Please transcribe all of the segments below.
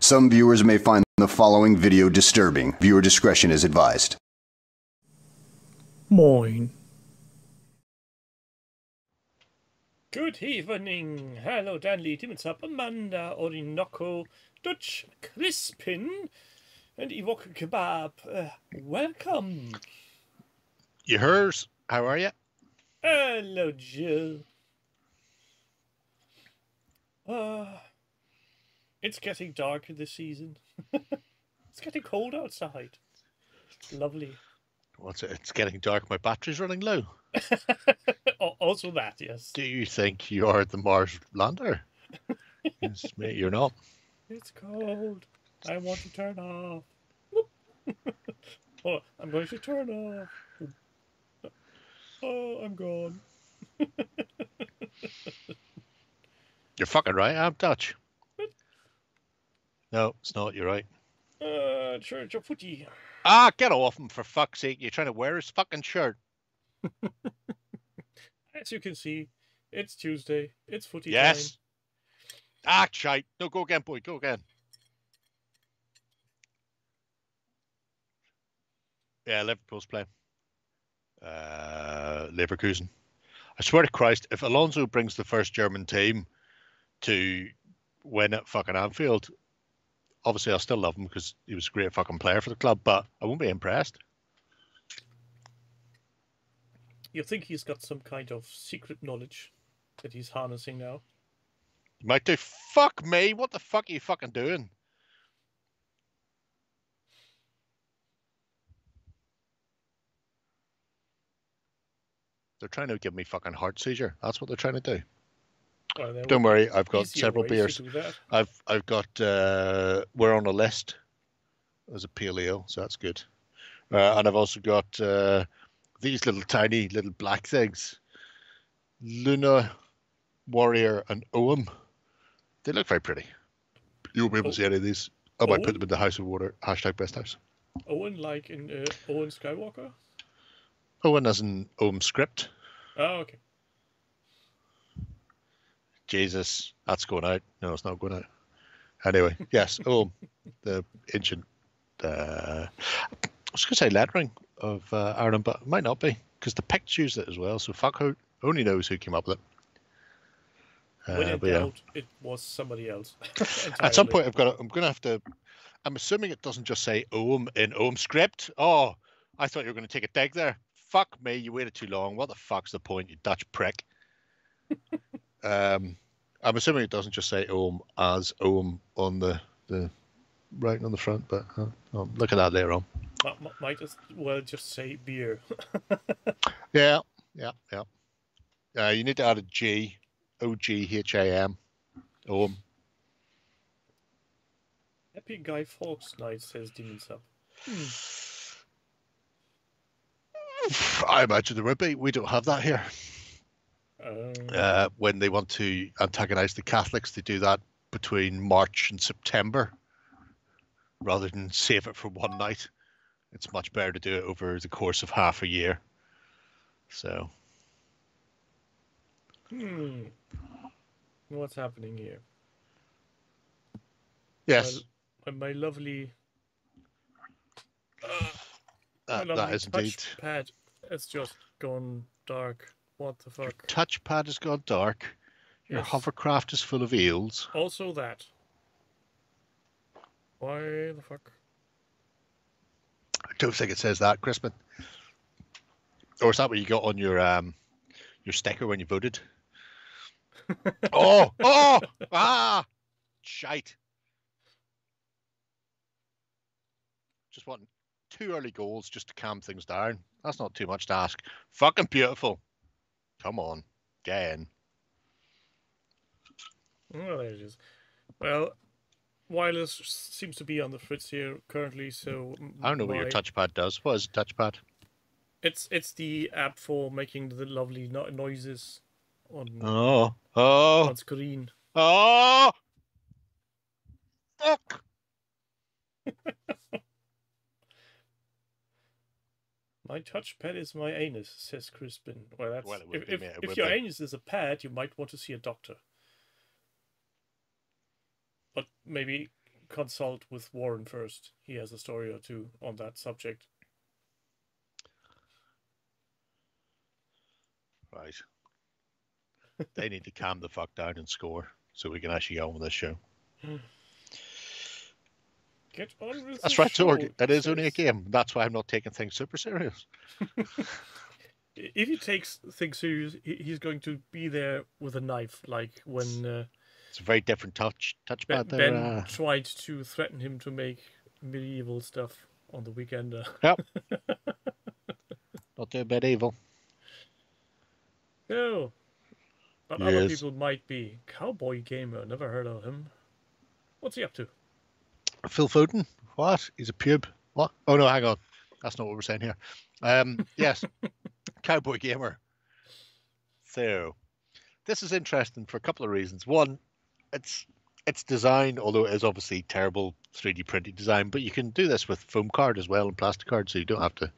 Some viewers may find the following video disturbing. Viewer discretion is advised. Moin. Good evening. Hello, Danley, Timothy, Amanda, Orinoco, Dutch, Crispin, and Ewok Kebab. Welcome. You hers? How are you? Hello, Jill. It's getting darker this season. It's getting cold outside. Lovely. What's it? It's getting dark. My battery's running low. Also that, yes. Do you think you are the Mars lander? Yes, mate, you're not. It's cold. I want to turn off. Oh, I'm going to turn off. Oh, I'm gone. You're fucking right. I'm Dutch. No, it's not. You're right. Church of Footy. Ah, get off him for fuck's sake. You're trying to wear his fucking shirt. As you can see, it's Tuesday. It's footy Yes. time. Ah, shite. No, go again, boy. Go again. Yeah, Liverpool's playing. Leverkusen. I swear to Christ, if Alonso brings the first German team to win at fucking Anfield, obviously I'll still love him because he was a great fucking player for the club, but I won't be impressed. You think he's got some kind of secret knowledge that he's harnessing now? You might do. Fuck me. What the fuck are you fucking doing? They're trying to give me fucking heart seizure. That's what they're trying to do. Well, Don't worry, I've got easier several ways beers. to do that. I've got we're on a list as a pale ale, so that's good. And I've also got these little tiny little black things. Luna, Warrior, and Oem. They look very pretty. You won't be able to see any of these. I might put them in the House of Water. #BestHouse. Owen, like in Owen Skywalker? Owen as in Oem script. Oh, okay. Jesus, that's going out. No, it's not going out. Anyway, yes, Oem, the ancient, I was going to say lettering of Ireland, but it might not be because the Picts used it as well. So fuck who only knows who came up with it. When in But yeah. doubt, it was somebody else. At some point, I'm going to have to. I'm assuming it doesn't just say Oem in Oem script. Oh, I thought you were going to take a dig there. Fuck me, you waited too long. What the fuck's the point, you Dutch prick? I'm assuming it doesn't just say Oem as Oem on the writing on the front, but I'll look at that later on. Might as well just say beer. Yeah. You need to add a G, OGHAM, Oem. Happy Guy Fawkes night, says Demon Sub. I imagine there would be. We don't have that here. Oh. When they want to antagonize the Catholics, they do that between March and September rather than save it for one night. It's much better to do it over the course of half a year. So. What's happening here? Yes. My lovely... that is indeed. Touchpad has just gone dark. What the fuck? Your touchpad has gone dark. Your Yes. hovercraft is full of eels. Also that. Why the fuck? I don't think it says that, Crispin. Or is that what you got on your sticker when you voted? Shite. Just want 2 early goals just to calm things down. That's not too much to ask. Fucking beautiful. Come on, get in. Oh, there it is. Well, wireless seems to be on the fritz here currently, so... I don't know what your touchpad does. What is a touchpad? It's the app for making the lovely noises on screen. Oh! Fuck! My touchpad is my anus, says Crispin. Well, that's Well, it would be, mate, it if would your be. anus is a pad, you might want to see a doctor. But maybe consult with Warren first. He has a story or two on that subject. Right. They need to calm the fuck down and score so we can actually get on with this show. Get on with That's the right, show, Sorg. It is says. only a game. That's why I'm not taking things super serious. If he takes things serious, he's going to be there with a knife, like when It's a very different touchpad there. Ben tried to threaten him to make medieval stuff on the weekend. Yep. Not too medieval. No. But Yes. other people might be. Cowboy Gamer, never heard of him. What's he up to? Phil Foden? What? He's a pube. What? Oh no, hang on. That's not what we're saying here. Yes. Cowboy Gamer. So, this is interesting for a couple of reasons. One, it's design, although it is obviously terrible 3D printed design, but you can do this with foam card as well and plastic card, so you don't have to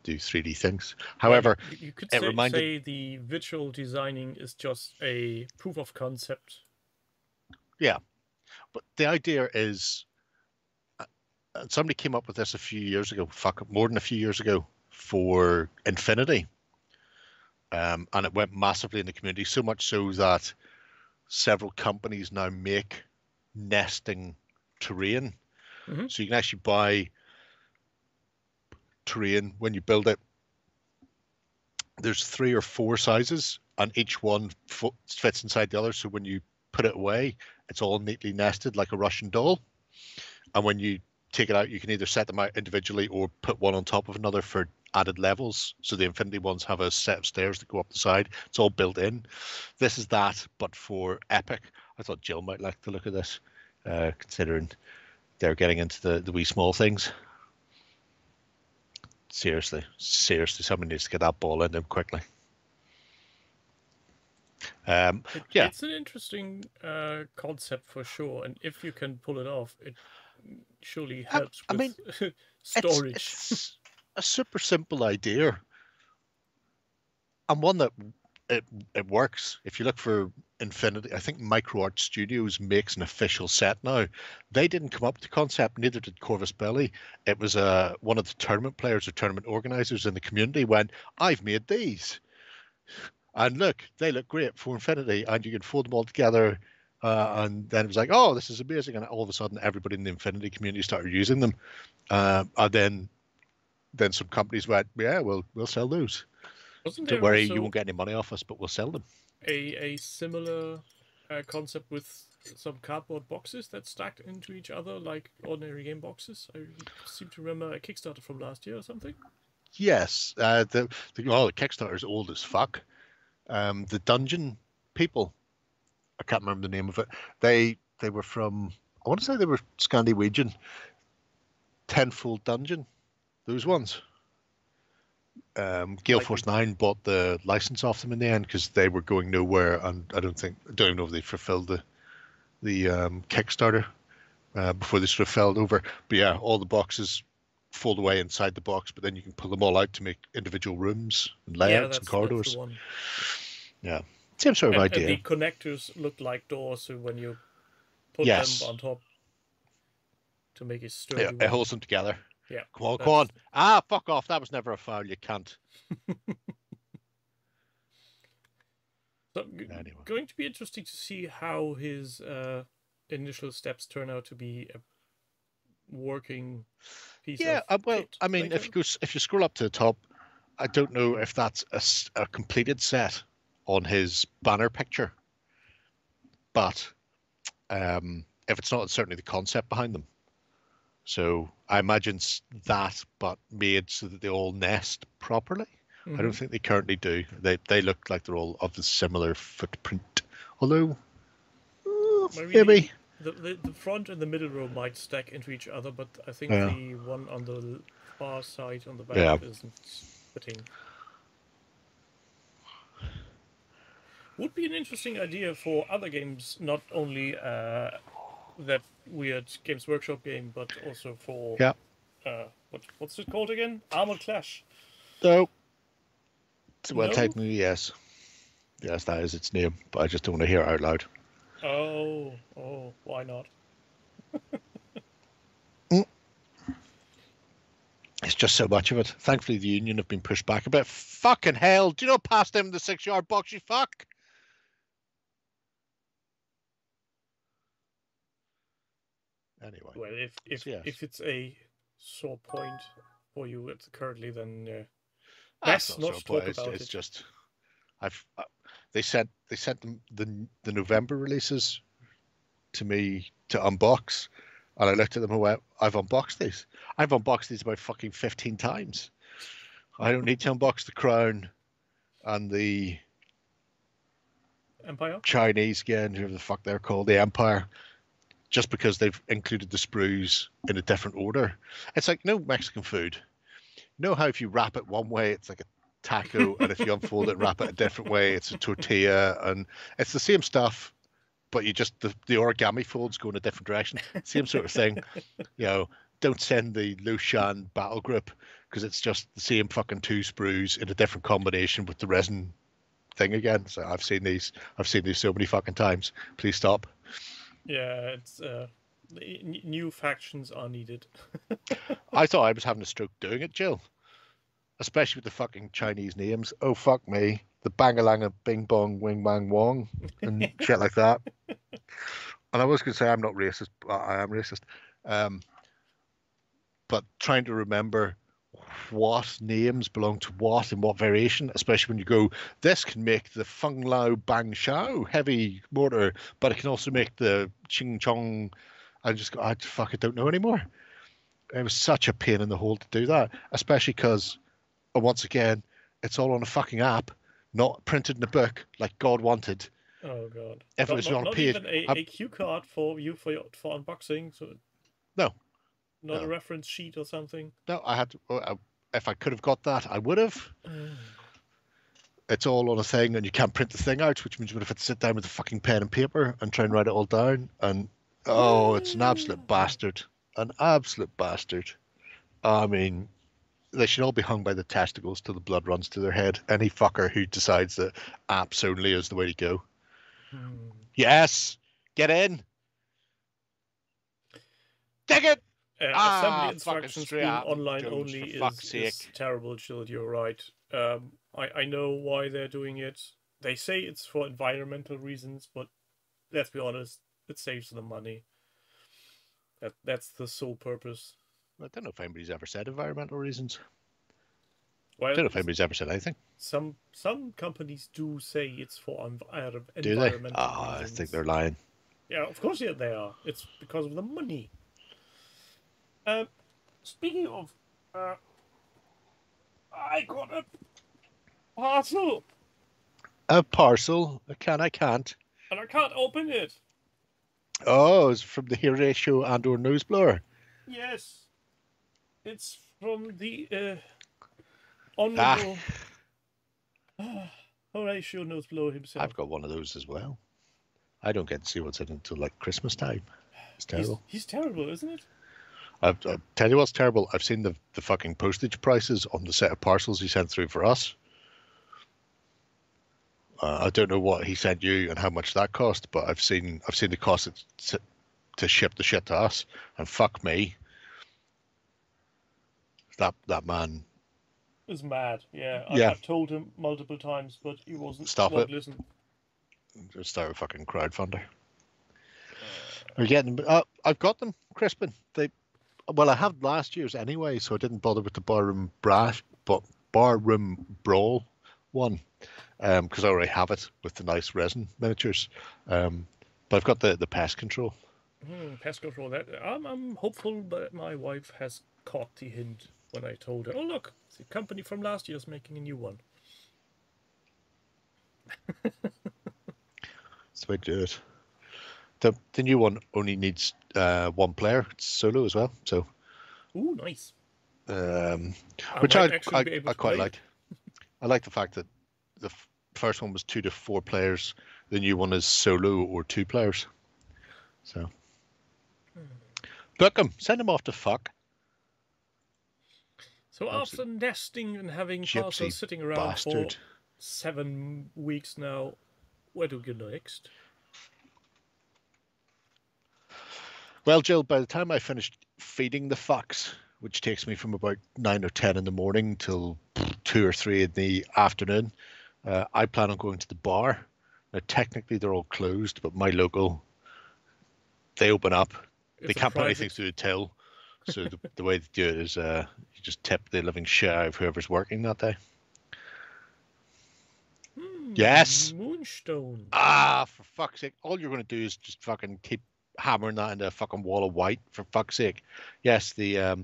do 3D things. However, you could it say the visual designing is just a proof of concept. Yeah, but the idea is, somebody came up with this a few years ago, more than a few years ago, for Infinity. And it went massively in the community, so much so that several companies now make nesting terrain. Mm-hmm. So you can actually buy terrain when you build it. There's 3 or 4 sizes, and each one fits inside the other. So when you put it away, it's all neatly nested like a Russian doll. And when you take it out, you can either set them out individually or put one on top of another for added levels. So the Infinity ones have a set of stairs that go up the side. It's all built in. This is that, but for Epic. I thought Jill might like the look of this, considering they're getting into the wee small things. Seriously, somebody needs to get that ball in them quickly. It's an interesting concept for sure, and if you can pull it off, it surely helps with storage. It's a super simple idea, and one that it works. If you look for Infinity, I think MicroArt Studios makes an official set now. They didn't come up with the concept, neither did Corvus Belli. It was one of the tournament players or tournament organizers in the community went, I've made these. And look, they look great for Infinity, and you can fold them all together. And then it was like, oh, this is amazing. And all of a sudden, everybody in the Infinity community started using them. And then some companies went, yeah, we'll sell those. Don't worry, you won't get any money off us, but we'll sell them. A similar concept with some cardboard boxes that stacked into each other like ordinary game boxes. I seem to remember a Kickstarter from last year or something. Yes, the Kickstarter is old as fuck. The Dungeon people, I can't remember the name of it. They were from, I want to say they were Scandinavian. Tenfold Dungeon, those ones. Gale Force 9 bought the license off them in the end because they were going nowhere, and I don't even know if they fulfilled the Kickstarter before they sort of fell over. But yeah, all the boxes fold away inside the box, but then you can pull them all out to make individual rooms and layouts and corridors. That's the one. Yeah, same sort of idea. And the connectors look like doors, so when you put them on top to make it sturdy. Yeah, it holds them together. Yeah. Come on. Ah, fuck off. That was never a foul, you cunt. So, anyway. Going to be interesting to see how his initial steps turn out to be a working piece of kit. I mean, if you scroll up to the top, I don't know if that's a completed set on his banner picture. But if it's not, it's certainly the concept behind them. So I imagine that, but made so that they all nest properly. Mm-hmm. I don't think they currently do. They look like they're all of the similar footprint. Although, maybe. The front and the middle row might stack into each other, but I think the one on the far side on the back isn't fitting. Would be an interesting idea for other games, not only that weird Games Workshop game, but also for what's it called again? Armored Clash. No. Well, technically, yes, that is its name, but I just don't want to hear it out loud. Oh, why not? It's just so much of it. Thankfully, the union have been pushed back a bit. Fucking hell! Do you not pass them the 6-yard box, you fuck? Anyway. Well, if it's a sore point for you currently, then best not to talk about it. It's just they sent the November releases to me to unbox, and I looked at them and went, I've unboxed these. I've unboxed these about fucking 15 times. I don't need to unbox the Crown and the Empire? Chinese again, whoever the fuck they're called, the Empire, just because they've included the sprues in a different order. It's like no Mexican food. You know how if you wrap it one way, it's like a taco, and if you unfold it and wrap it a different way, it's a tortilla, and it's the same stuff, but you just the origami folds go in a different direction. Same sort of thing. You know, don't send the Lushan battle grip because it's just the same fucking 2 sprues in a different combination with the resin thing again. So I've seen these so many fucking times. Please stop. Yeah, it's new factions are needed. I thought I was having a stroke doing it, Jill. Especially with the fucking Chinese names. Oh, fuck me. The Bangalanga Bing Bong Wing Bang Wong and shit like that. And I was going to say I'm not racist, but I am racist. But trying to remember what names belong to what in what variation, especially when you go, this can make the Feng Lao Bang Shao heavy mortar, but it can also make the Ching Chong. I just go, I don't know anymore. It was such a pain in the hole to do that, especially because, once again, it's all on a fucking app, not printed in a book like God wanted. Oh God! If it was on a page, not even a cue card for unboxing. So no, not a reference sheet or something. No, I had to. If I could have got that, I would have. It's all on a thing, and you can't print the thing out, which means you would have had to sit down with a fucking pen and paper and try and write it all down. And it's an absolute bastard. An absolute bastard. I mean, they should all be hung by the testicles till the blood runs to their head. Any fucker who decides that apps only is the way to go. Yes, get in. Take it. Assembly instructions being out online goes, only is terrible, Jill. You're right. I know why they're doing it. They say it's for environmental reasons, but let's be honest, it saves them money. That's the sole purpose. I don't know if anybody's ever said environmental reasons. Well, I don't know if anybody's ever said anything. Some companies do say it's for environmental reasons. I think they're lying. Yeah, of course they are. It's because of the money. Speaking of, I got a parcel. A parcel? I can't. And I can't open it. Oh, it's from the Horatio Andor Noseblower. Yes. It's from the Honourable Horatio Noseblower himself. I've got one of those as well. I don't get to see what's in it until like Christmas time. It's terrible. He's terrible, isn't it? I'll tell you what's terrible. I've seen the fucking postage prices on the set of parcels he sent through for us. I don't know what he sent you and how much that cost, but I've seen the cost to ship the shit to us, and fuck me, that man is mad. Yeah, I've told him multiple times, but he won't listen. Just start a fucking crowdfunder. I've got them, Crispin. I had last year's anyway, so I didn't bother with the Barroom Brawl one, because I already have it with the nice resin miniatures. But I've got the pest control. Pest control. That I'm hopeful that my wife has caught the hint when I told her, "Oh look, the company from last year is making a new one." That's the way to do it. The new one only needs one player. It's solo as well. So, ooh, nice. Which I quite like. I like the fact that the first one was 2 to 4 players. The new one is solo or 2 players. So, book them. Send them off to fuck. So after nesting and having parcels sitting around for 7 weeks now, where do we go next? Well, Jill, by the time I finished feeding the fox, which takes me from about 9 or 10 in the morning till 2 or 3 in the afternoon, I plan on going to the bar. Now, technically, they're all closed, but my local, they open up. They can't put anything through the till. So the way they do it is you just tip the living shit out of whoever's working that day. Yes. Moonstone. Ah, for fuck's sake. All you're going to do is just fucking keep hammering that into a fucking wall of white, for fuck's sake. Yes, the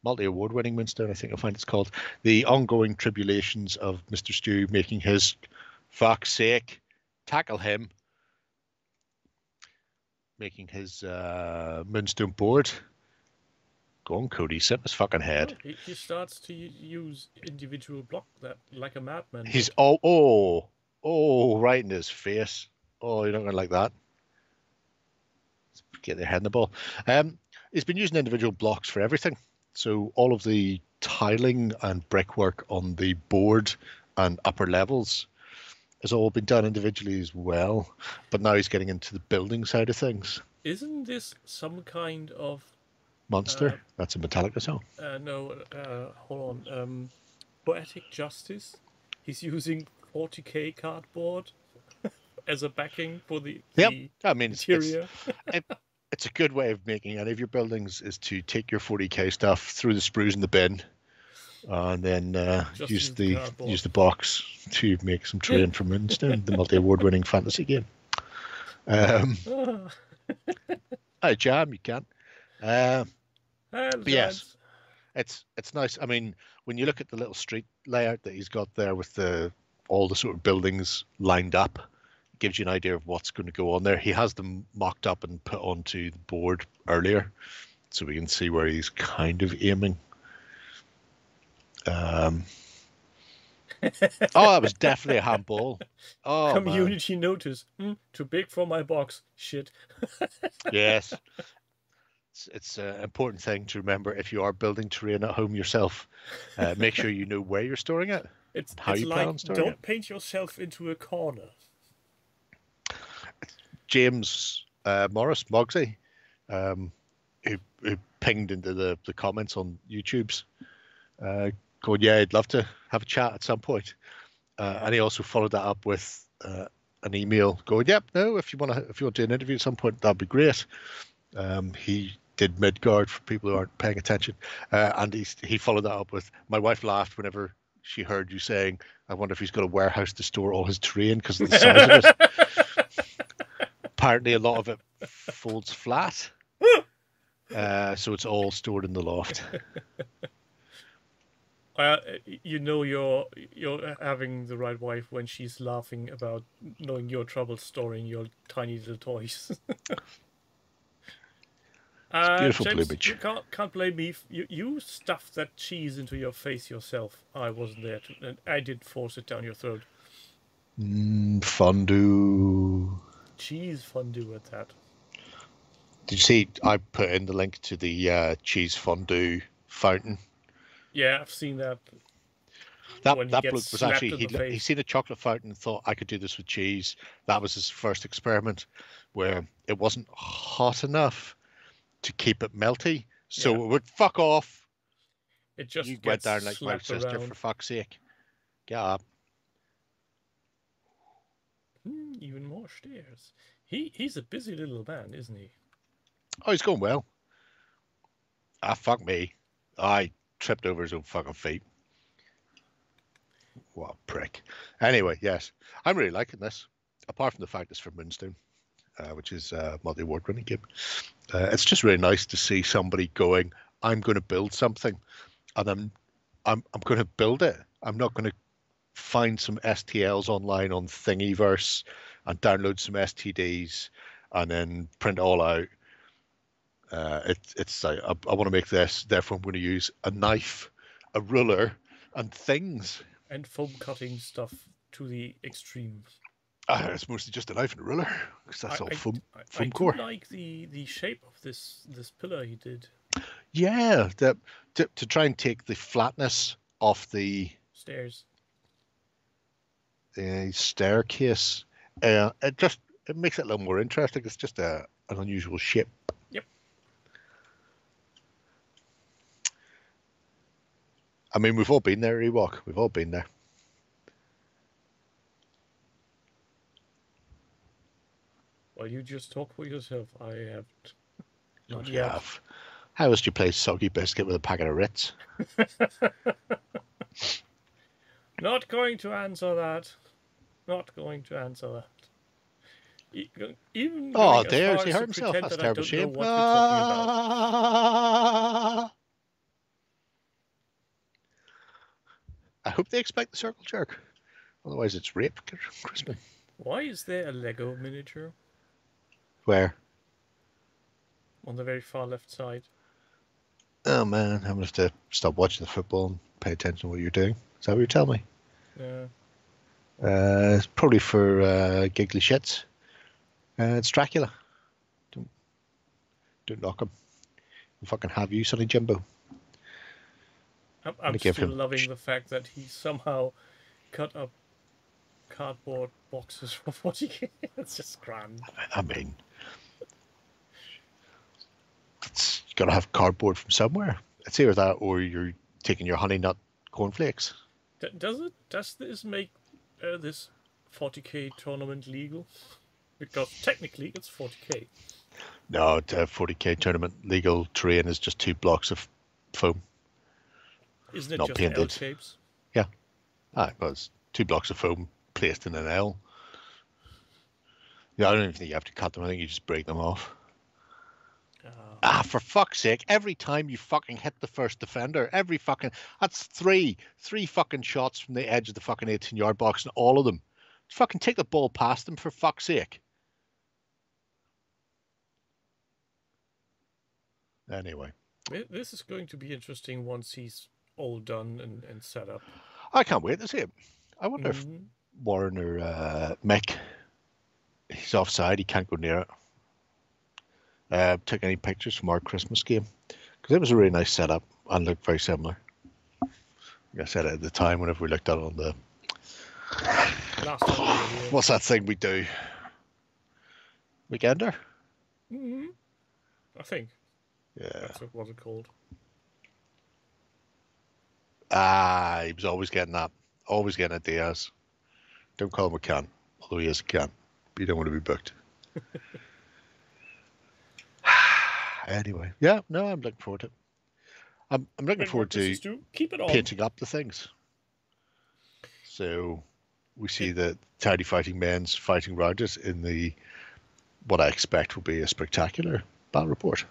multi-award winning Moonstone, I think I'll find it's called. The ongoing tribulations of Mr. Stew making his, fuck's sake, tackle him, making his Moonstone board. Go on, Cody, sit his fucking head. Oh, he starts to use individual block that like a madman. He's right in his face. Oh, you're not going to like that. Get their head in the ball. He's been using individual blocks for everything. So all of the tiling and brickwork on the board and upper levels has all been done individually as well. But now he's getting into the building side of things. Isn't this some kind of Monster? That's a Metallica song. No, hold on. Poetic Justice. He's using 40k cardboard as a backing for the I mean, interior. It's a good way of making any of your buildings is to take your 40k stuff, throw the sprues in the bin, and then use the box to make some terrain for Moonstone, the multi-award-winning fantasy game. Hi, Jam, you can. But yes, it's nice. I mean, when you look at the little street layout that he's got there with all the sort of buildings lined up, it gives you an idea of what's going to go on there. He has them mocked up and put onto the board earlier, so we can see where he's kind of aiming. Oh, that was definitely a handball. Oh, community notice. Too big for my box. Shit. Yes. It's an important thing to remember if you are building terrain at home yourself. Make sure you know where you're storing it. It's how you plan on storing it. Don't paint yourself into a corner. James Morris, Mogsy, who pinged into the comments on YouTube's, going, yeah, I'd love to have a chat at some point. And he also followed that up with an email going, yep, no, if you want to do an interview at some point, that'd be great. He did Midgard for people who aren't paying attention, and he followed that up with, my wife laughed whenever she heard you saying, I wonder if he's got a warehouse to store all his terrain because of the size of it. Apparently a lot of it folds flat, so it's all stored in the loft. You know you're having the right wife when she's laughing about knowing your trouble storing your tiny little toys. Beautiful James, plumage. You can't blame me. You stuffed that cheese into your face yourself. I wasn't there, and I did force it down your throat. Fondue. Cheese fondue at that. Did you see? I put in the link to the cheese fondue fountain. Yeah, I've seen that. That bloke was actually he'd seen a chocolate fountain and thought I could do this with cheese. That was his first experiment, where it wasn't hot enough to keep it melty, so it would fuck off. It just you went down like my sister around. For fuck's sake. Get up. Even more stairs. He's a busy little man, isn't he? Oh, he's going well. Ah, fuck me. I tripped over his own fucking feet. What a prick. Anyway, yes, I'm really liking this. Apart from the fact it's for Moonstone, which is a multi-award winning game. It's just really nice to see somebody going, I'm going to build something, and I'm going to build it. I'm not going to find some STLs online on Thingiverse and download some STDs and then print it all out. It's like, I want to make this, therefore I'm going to use a knife, a ruler, and things. And foam cutting stuff to the extreme. It's mostly just a knife and a ruler, because that's all foam core. I do like the shape of this pillar he did. Yeah, to try and take the flatness off the stairs. The staircase. It makes it a little more interesting. It's just an unusual shape. Yep. I mean, we've all been there, Ewok. We've all been there. Well, you just talk for yourself. I haven't. Not You yet. have. How else do you play Soggy Biscuit with a packet of Ritz? Not going to answer that. Not going to answer that. Even Oh, going as dear, far has he as to hurt himself? pretend That's a that I terrible don't know shame. what you're talking about. I hope they expect the circle jerk. Otherwise, it's rape, Crispin. Why is there a Lego miniature? Where? On the very far left side. Oh, man, I'm going to have to stop watching the football and pay attention to what you're doing. Is that what you're telling me? Yeah. It's probably for giggly shits. It's Dracula. Don't knock him. He'll fucking have you, Sonny Jimbo. I'm still loving the fact that he somehow cut up cardboard boxes for 40k. It's just grand. I mean, you got to have cardboard from somewhere. It's either that or you're taking your honey nut cornflakes. Does this make this 40k tournament legal? Because technically it's 40k. No, a 40k tournament legal terrain is just 2 blocks of foam. Isn't it not just painted. L shapes? Yeah. Well, it's 2 blocks of foam placed in an L. Yeah, I don't even think you have to cut them. I think you just break them off. For fuck's sake, every time you fucking hit the first defender, that's three fucking shots from the edge of the fucking 18-yard box, and all of them. Fucking take the ball past them, for fuck's sake. Anyway. This is going to be interesting once he's all done and set up. I can't wait to see it. I wonder if Warren or Mick, he's offside, he can't go near it. Took any pictures from our Christmas game, because it was a really nice setup and looked very similar. Like I said at the time, whenever we looked at it on the last time what's that thing we do? Weekender? I think. Yeah. That's what it called. He was always getting that. Always getting it, Diaz. Don't call him a can, although he is a can. But you don't want to be booked. Anyway, yeah, no, I'm looking forward to it. I'm looking forward to keep it on. Painting up the things. So we see the Tidy Fighting Men's fighting around us in the what I expect will be a spectacular battle report.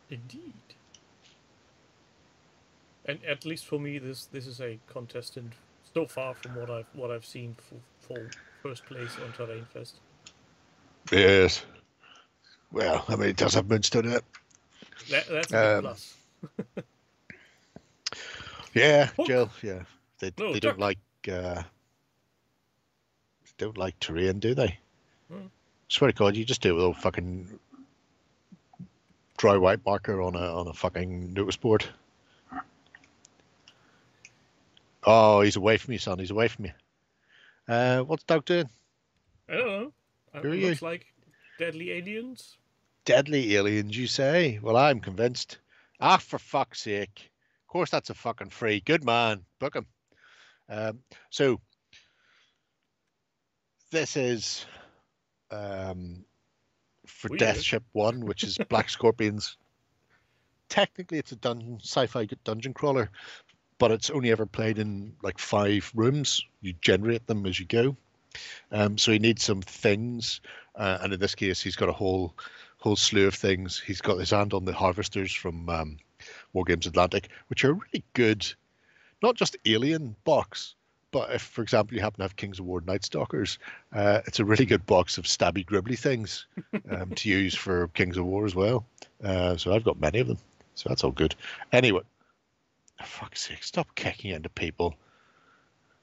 Indeed. And at least for me, this is a contestant so far from what I've seen for first place on Terrain Fest. Yes. Well, I mean, it does have Moonstone in it. That's a big plus. Yeah, Hook. Jill. Yeah, they don't like terrain, do they? Swear to God, you just do it with a fucking dry white marker on a fucking notice board. Oh, he's away from you, son. He's away from you. What's Doug doing? I don't know. Who are looks you? like deadly aliens. Deadly aliens, you say? Well, I'm convinced. For fuck's sake. Of course, that's a fucking free. Good man. Book him. So, this is for Death Ship 1, which is Black Scorpions. Technically, it's a sci-fi dungeon crawler, but it's only ever played in like 5 rooms. You generate them as you go. So he needs some things, and in this case, he's got a whole slew of things. He's got his hand on the harvesters from War Games Atlantic, which are really good, not just alien box, but if, for example, you happen to have Kings of War Night Stalkers, it's a really good box of stabby gribbly things to use for Kings of War as well. So I've got many of them, so that's all good. Anyway, for fuck's sake, stop kicking into people.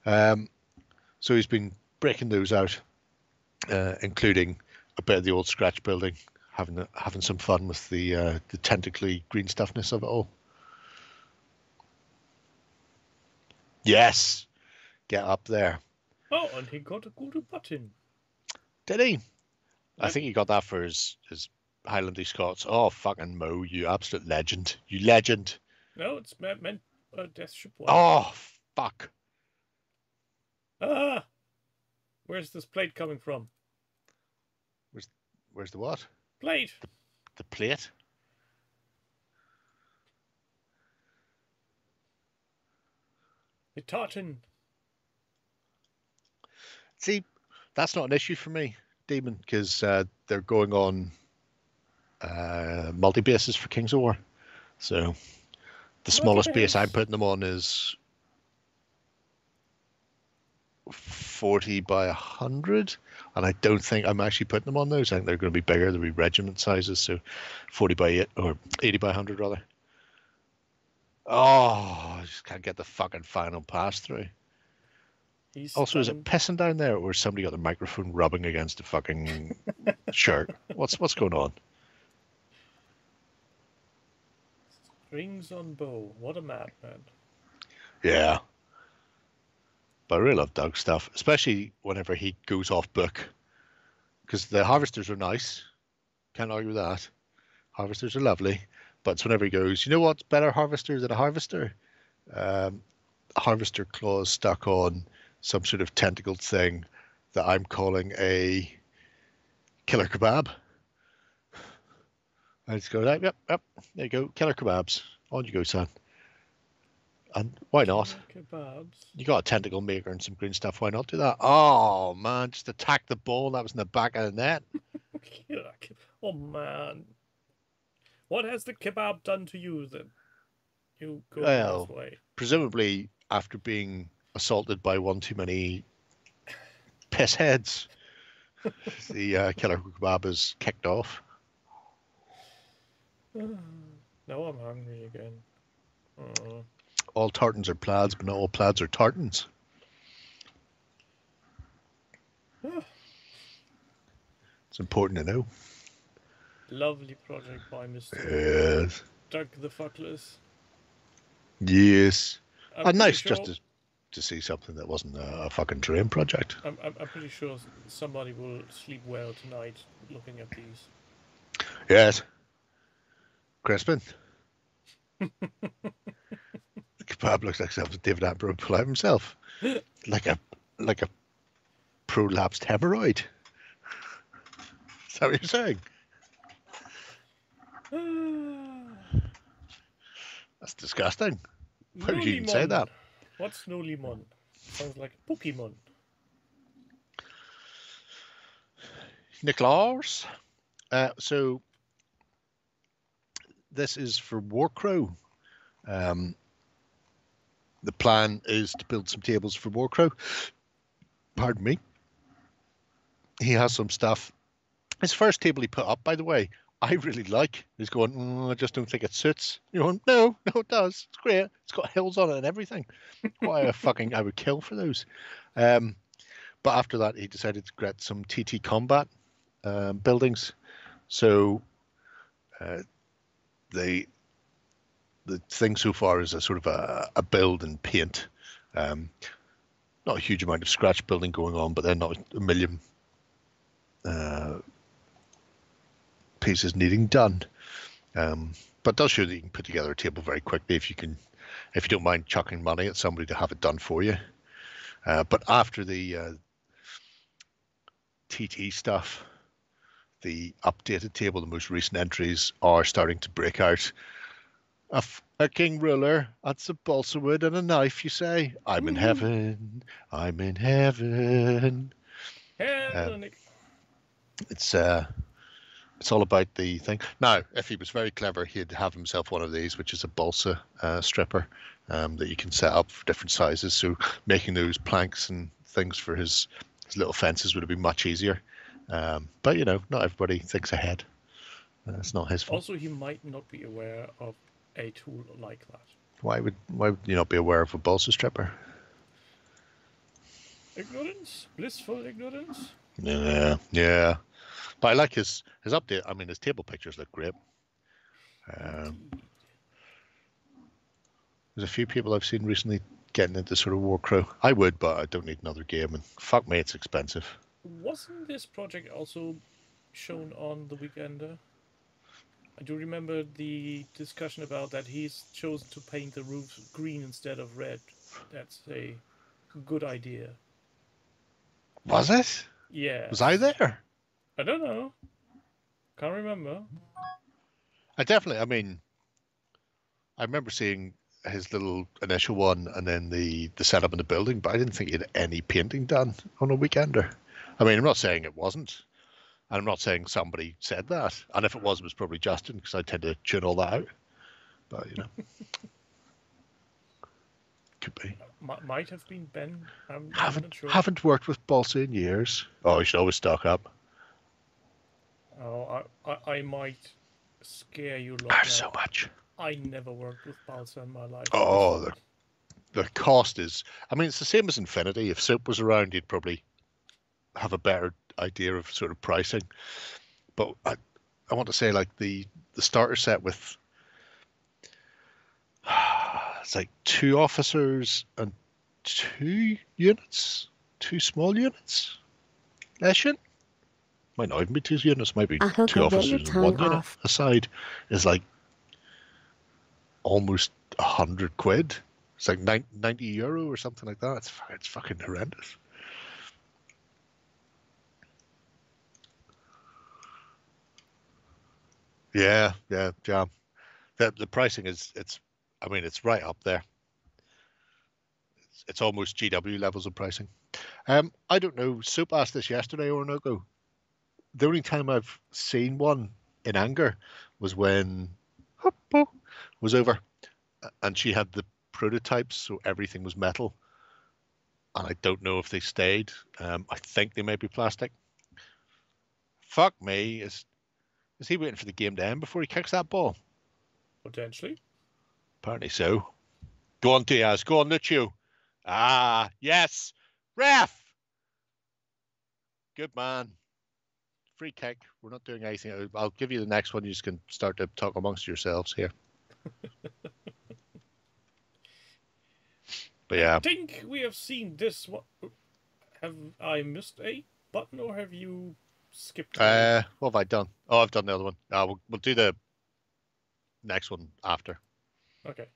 So he's been breaking those out, including a bit of the old scratch building, having some fun with the tentacly green stuffness of it all. Yes, get up there. Oh, and he got a good button. Did he? Yep. I think he got that for his Highlandy Scots. Oh, fucking Mo, you absolute legend. You legend. No, it's meant Death Ship 1. Oh, fuck. Ah! Where's this plate coming from? Where's the what? Plate! The plate? The tartan. See, that's not an issue for me, Demon, because they're going on multi-bases for Kings of War. So the smallest base I'm putting them on is 40 by 100, and I don't think I'm actually putting them on those. I think they're going to be bigger. They'll be regiment sizes, so 40 by 8 or 80 by 100 rather. Oh, I just can't get the fucking final pass through. Also, is it pissing down there, or is somebody got the microphone rubbing against the fucking shirt? What's going on? Strings on bow. What a madman. Yeah. But I really love Doug's stuff, especially whenever he goes off book. Because the harvesters are nice. Can't argue with that. Harvesters are lovely. But it's whenever he goes, you know what's better harvester than a harvester? Harvester claws stuck on some sort of tentacled thing that I'm calling a killer kebab. I just go, yep, there you go, killer kebabs. On you go, son. And why not? Kebabs. You got a tentacle maker and some green stuff. Why not do that? Oh, man, just attack the ball that was in the back of the net. Oh, man. What has the kebab done to you, then? You go this way. Presumably, after being assaulted by one too many piss heads, the killer kebab is kicked off. Now I'm hungry again. All tartans are plaids, but not all plaids are tartans. It's important to know. Lovely project by Mr. Yes. Doug the Fuckless. Yes. Nice just to see something that wasn't a fucking dream project. I'm pretty sure somebody will sleep well tonight looking at these. Yes. Crispin. The kebab looks like something David Attenborough would pull out himself. like a prolapsed hemorrhoid. Is that what you're saying? That's disgusting. How would you even say that? What's no limon? Sounds like a Pokemon. Nicholas. So this is for Warcrow. The plan is to build some tables for Warcrow. Pardon me. He has some stuff. His first table he put up, by the way, I really like. He's going, I just don't think it suits. You're going, no, it does. It's great. It's got hills on it and everything. Why I would kill for those. But after that, he decided to get some TT combat buildings. So the thing so far is a sort of a build and paint. Not a huge amount of scratch building going on, but then not a million pieces needing done. But it does show that you can put together a table very quickly if you don't mind chucking money at somebody to have it done for you. But after the TT stuff, the updated table, the most recent entries are starting to break out. A king ruler, that's a balsa wood and a knife, you say? I'm in heaven. I'm in heaven. It's all about the thing. Now, if he was very clever, he'd have himself one of these, which is a balsa stripper that you can set up for different sizes. So making those planks and things for his little fences would have been much easier. But, not everybody thinks ahead. It's not his fault. Also, he might not be aware of a tool like that. Why would you not be aware of a balsa stripper? Ignorance? Blissful ignorance? Yeah. But I like his update. I mean, his table pictures look great. There's a few people I've seen recently getting into sort of Warcrow. I would, but I don't need another game. And fuck me, it's expensive. Wasn't this project also shown on the Weekender? I do remember the discussion about that he's chosen to paint the roofs green instead of red. That's a good idea. Was it? Yeah. Was I there? I don't know. Can't remember. I mean, I remember seeing his little initial one and then the setup in the building, but I didn't think he had any painting done on a weekender. I mean, I'm not saying it wasn't. I'm not saying somebody said that. And if it was probably Justin, because I tend to tune all that out. But, you know. Could be. Might have been Ben. I'm not sure. Haven't worked with Balsa in years. Oh, you should always stock up. Oh, I might scare you lot There's now. so much. I never worked with Balsa in my life. Oh, the cost is... I mean, it's the same as Infinity. If Soap was around, you'd probably have a better idea of sort of pricing. But I want to say, like, the starter set with... It's like 2 officers and 2 units, 2 small units. Might not even be 2 units, might be 2 officers and 1 unit aside. Is like almost 100 quid. It's like 90 euro or something like that. It's fucking horrendous. Yeah. The pricing is it's right up there. It's almost GW levels of pricing. I don't know. Soup asked this yesterday or no go. The only time I've seen one in anger was when Hoppo was over, and she had the prototypes, so everything was metal. And I don't know if they stayed. I think they may be plastic. Fuck me. Is he waiting for the game to end before he kicks that ball? Potentially. Apparently so. Go on, Diaz. Go on, Lucio. Ah, yes. Ref! Good man. Free kick. We're not doing anything. I'll give you the next one. You just can start to talk amongst yourselves here. But yeah. I think we have seen this. Have I missed a button or have you skipped? What have I done? Oh, I've done the other one. We'll do the next one after. Okay.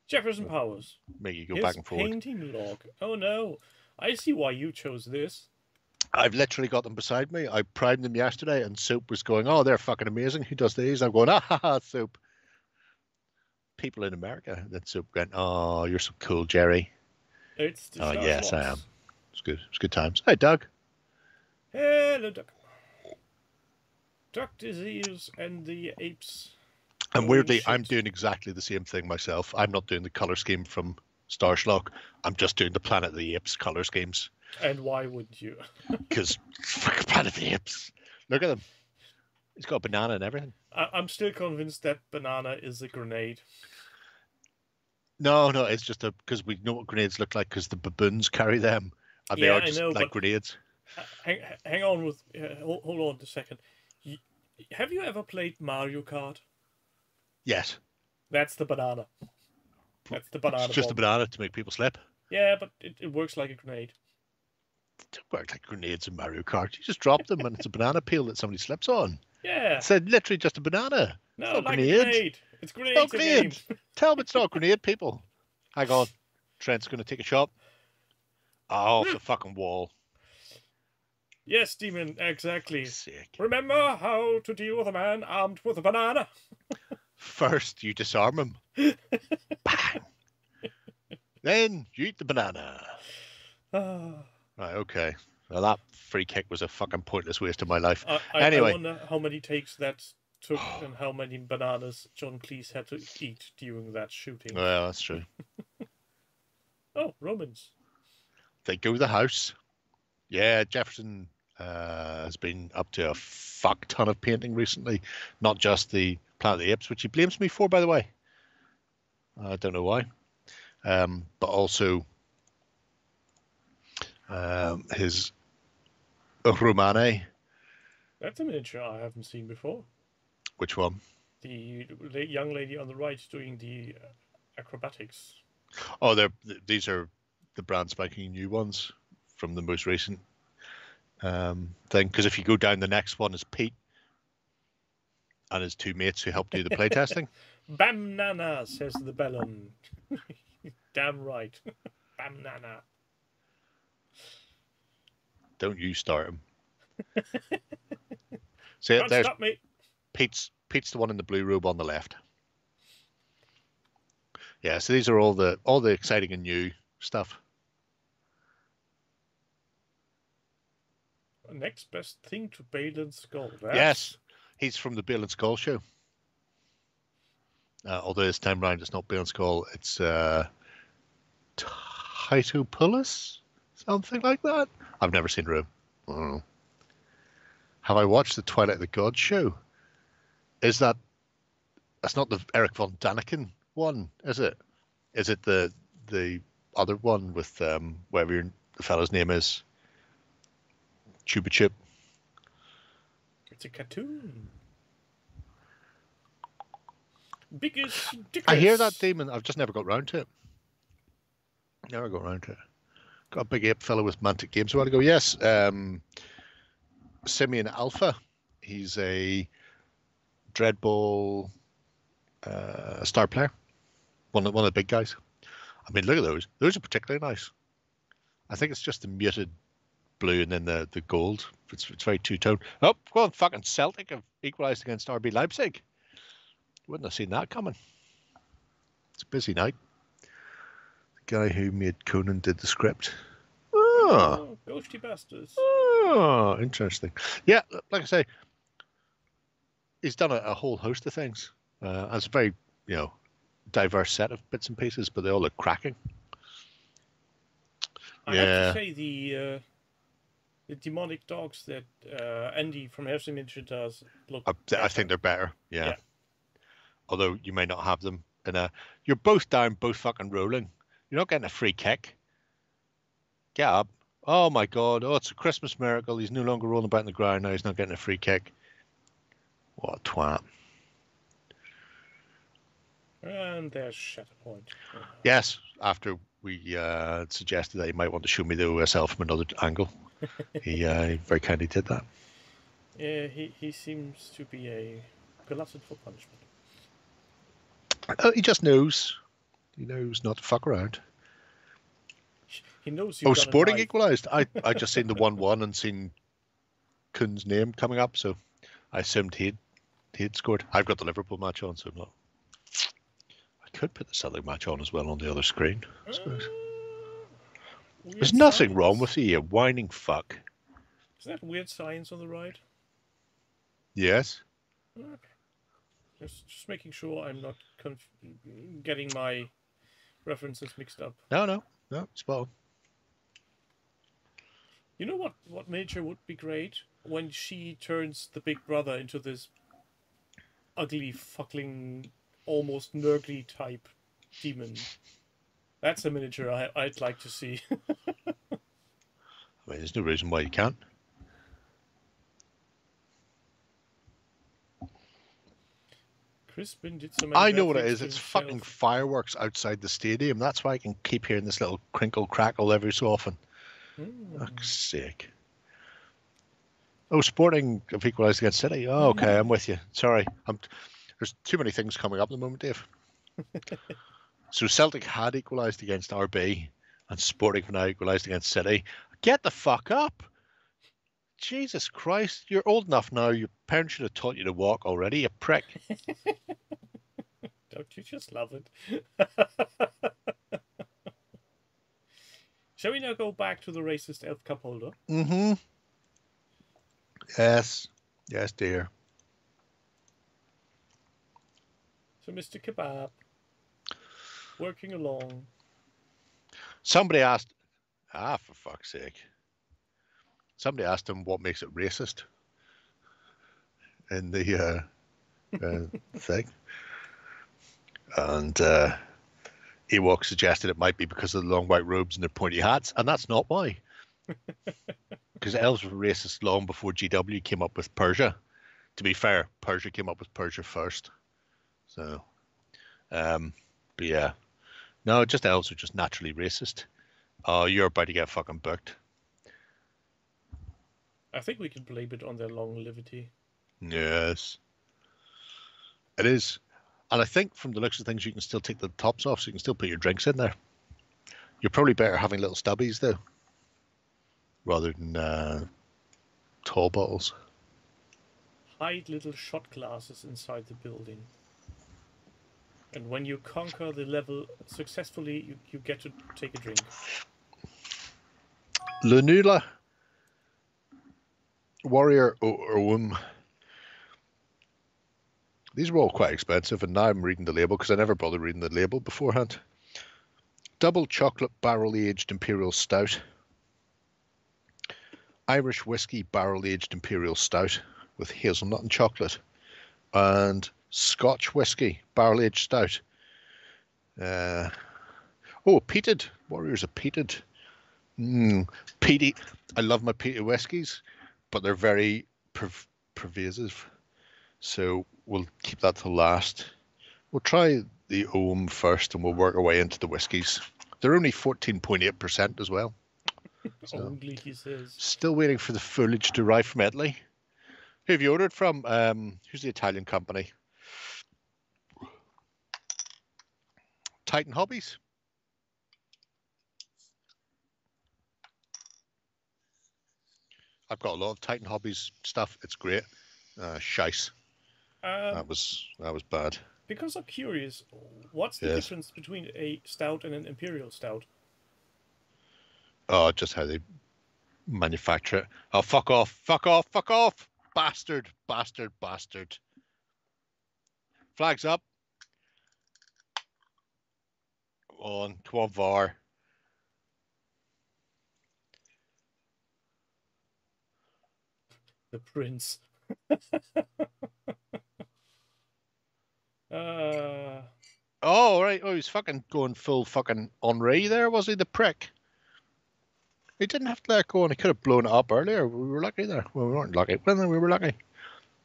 Jefferson Powers. Make you go back and forward. Painting log. Oh no. I see why you chose this. I've literally got them beside me. I primed them yesterday and Soap was going, oh, they're fucking amazing. Who does these? I'm going, Soap. People in America. Then Soap went, oh, you're so cool, Jerry. It's the yes, I am. It's good. It's good times. Hi, Doug. Hello, Doug. Duck disease and the apes. And weirdly, I'm doing exactly the same thing myself. I'm not doing the color scheme from Starschlock. I'm just doing the Planet of the Apes color schemes. And why wouldn't you? Because fucking Planet of the Apes. Look at him. He's got a banana and everything. I'm still convinced that banana is a grenade. No, it's just because we know what grenades look like because the baboons carry them. And they are just like grenades. Hang on with... hold on a second. Have you ever played Mario Kart? Yes. That's the banana. That's the banana. It's just a banana to make people slip. Yeah, but it works like a grenade. It don't work like grenades in Mario Kart. You just drop them and it's a banana peel that somebody slips on. Yeah. It's literally just a banana. No, it's like a grenade. It's grenade. It's not grenade. Tell them it's not a grenade, people. Hang on. Trent's going to take a shot. Oh, off the fucking wall. Yes, Demon, exactly. Sick. Remember how to deal with a man armed with a banana? First, you disarm him. Bang. Then you eat the banana. Right, okay. Well, that free kick was a fucking pointless waste of my life. Anyway. I wonder how many takes that took and how many bananas John Cleese had to eat during that shooting. Well, that's true. Oh, Romans. They go to the house. Yeah, Jefferson has been up to a fuck ton of painting recently. Not just the Planet of the Apes, which he blames me for, by the way. I don't know why. But also his Romane. That's a miniature I haven't seen before. Which one? The young lady on the right doing the acrobatics. Oh, these are the brand spanking new ones from the most recent thing. Because if you go down, the next one is Pete. and his two mates who helped do the playtesting. Bam nana, says the bellum. Damn right. Bam nana. Don't you start him. So Can't there's stop me. Pete's the one in the blue robe on the left. Yeah, so these are all the exciting and new stuff. Next best thing to Bale and Skull. Yes, he's from the Bale and Skull show. Although this time round it's not Bale and Skull, it's Titopoulos, something like that. I've never seen Rome. I don't know. Have I watched the Twilight of the Gods show? That's not the Eric von Daniken one, is it? Is it the other one with whatever the fellow's name is? Chupa Chup. It's a cartoon. Biggest dickers. I hear that demon. I've just never got round to it. Never got round to it. Got a big ape fellow with Mantic Games a while ago. Yes, Simeon Alpha. He's a Dreadball star player. One of the big guys. I mean, look at those. Those are particularly nice. I think it's just the muted blue and then the gold. It's very two-tone. Oh, go on, fucking Celtic have equalised against RB Leipzig. Wouldn't have seen that coming. It's a busy night. The guy who made Conan did the script. Oh, ghosty bastards. Oh, interesting. Yeah, like I say, he's done a whole host of things. It's a very, diverse set of bits and pieces, but they all look cracking. I have to say the demonic dogs that Andy from Hersey Miniature does look. I think they're better. Yeah. Although you may not have them you're both down, both fucking rolling. You're not getting a free kick. Get up. Oh my God. Oh, it's a Christmas miracle. He's no longer rolling about in the ground now. He's not getting a free kick. What a twat. And there's Shatterpoint. Yes, after we suggested that he might want to show me the OSL from another angle. He very kindly did that. Yeah, he seems to be a glutton for punishment. He just knows. He knows not to fuck around. He knows. Oh, Sporting equalised. I just seen the 1-1 and seen Kuhn's name coming up, so I assumed he'd scored. I've got the Liverpool match on, so I'm not. I could put the Celtic match on as well on the other screen, I suppose. There's nothing wrong with you, you whining fuck. Is that weird science on the right? Yes. Just making sure I'm not getting my references mixed up. No, spot on. You know what miniature would be great? When she turns the big brother into this ugly, fuckling, almost nurgly type demon. That's a miniature I'd like to see. I mean, there's no reason why you can't. Crispin did some. I know what it is. It's fucking fireworks outside the stadium. That's why I can keep hearing this little crinkle crackle every so often. Fuck's sake. Oh, Sporting have equalised against City. Oh, okay, I'm with you. Sorry, there's too many things coming up at the moment, Dave. So Celtic had equalised against RB, and Sporting have now equalised against City. Get the fuck up! Jesus Christ, you're old enough now. Your parents should have taught you to walk already, you prick. Don't you just love it? Shall we now go back to the racist elf cup holder? Mm-hmm. Yes. Yes, dear. So, Mr. Kebab, working along. Somebody asked... for fuck's sake. Somebody asked him what makes it racist in the thing. And Ewok suggested it might be because of the long white robes and their pointy hats, and that's not why. Because elves were racist long before GW came up with Persia. To be fair, Persia came up with Persia first. So, but yeah. No, just elves are just naturally racist. Oh, you're about to get fucking booked. I think we can blame it on their longevity. Yes. It is. And I think from the looks of things, you can still take the tops off, so you can still put your drinks in there. You're probably better having little stubbies, though, rather than tall bottles. Hide little shot glasses inside the building. And when you conquer the level successfully, you get to take a drink. Lunula, Warrior Oum. These were all quite expensive, and now I'm reading the label because I never bothered reading the label beforehand. Double chocolate barrel-aged imperial stout. Irish whiskey barrel-aged imperial stout with hazelnut and chocolate. And Scotch whiskey barrel-aged stout. Peated. Warriors are peated. Peaty. I love my peated whiskies, but they're very pervasive. So we'll keep that to last. We'll try the Ohm first, and we'll work our way into the whiskies. They're only 14.8% as well. So Only, he says. Still waiting for the foliage to arrive from Italy. Who have you ordered from? Who's the Italian company? Titan Hobbies. I've got a lot of Titan Hobbies stuff. It's great. Shice. That was bad. Because I'm curious, what's the difference between a stout and an imperial stout? Oh, just how they manufacture it. Oh, fuck off! Fuck off! Fuck off! Bastard! Bastard! Bastard! Flags up. Come on, VAR. The prince. Oh, right. Oh, he's fucking going full fucking Henri there, was he? The prick. He didn't have to let it go, and he could have blown it up earlier. We were lucky there. Well, we weren't lucky. Well, we were lucky.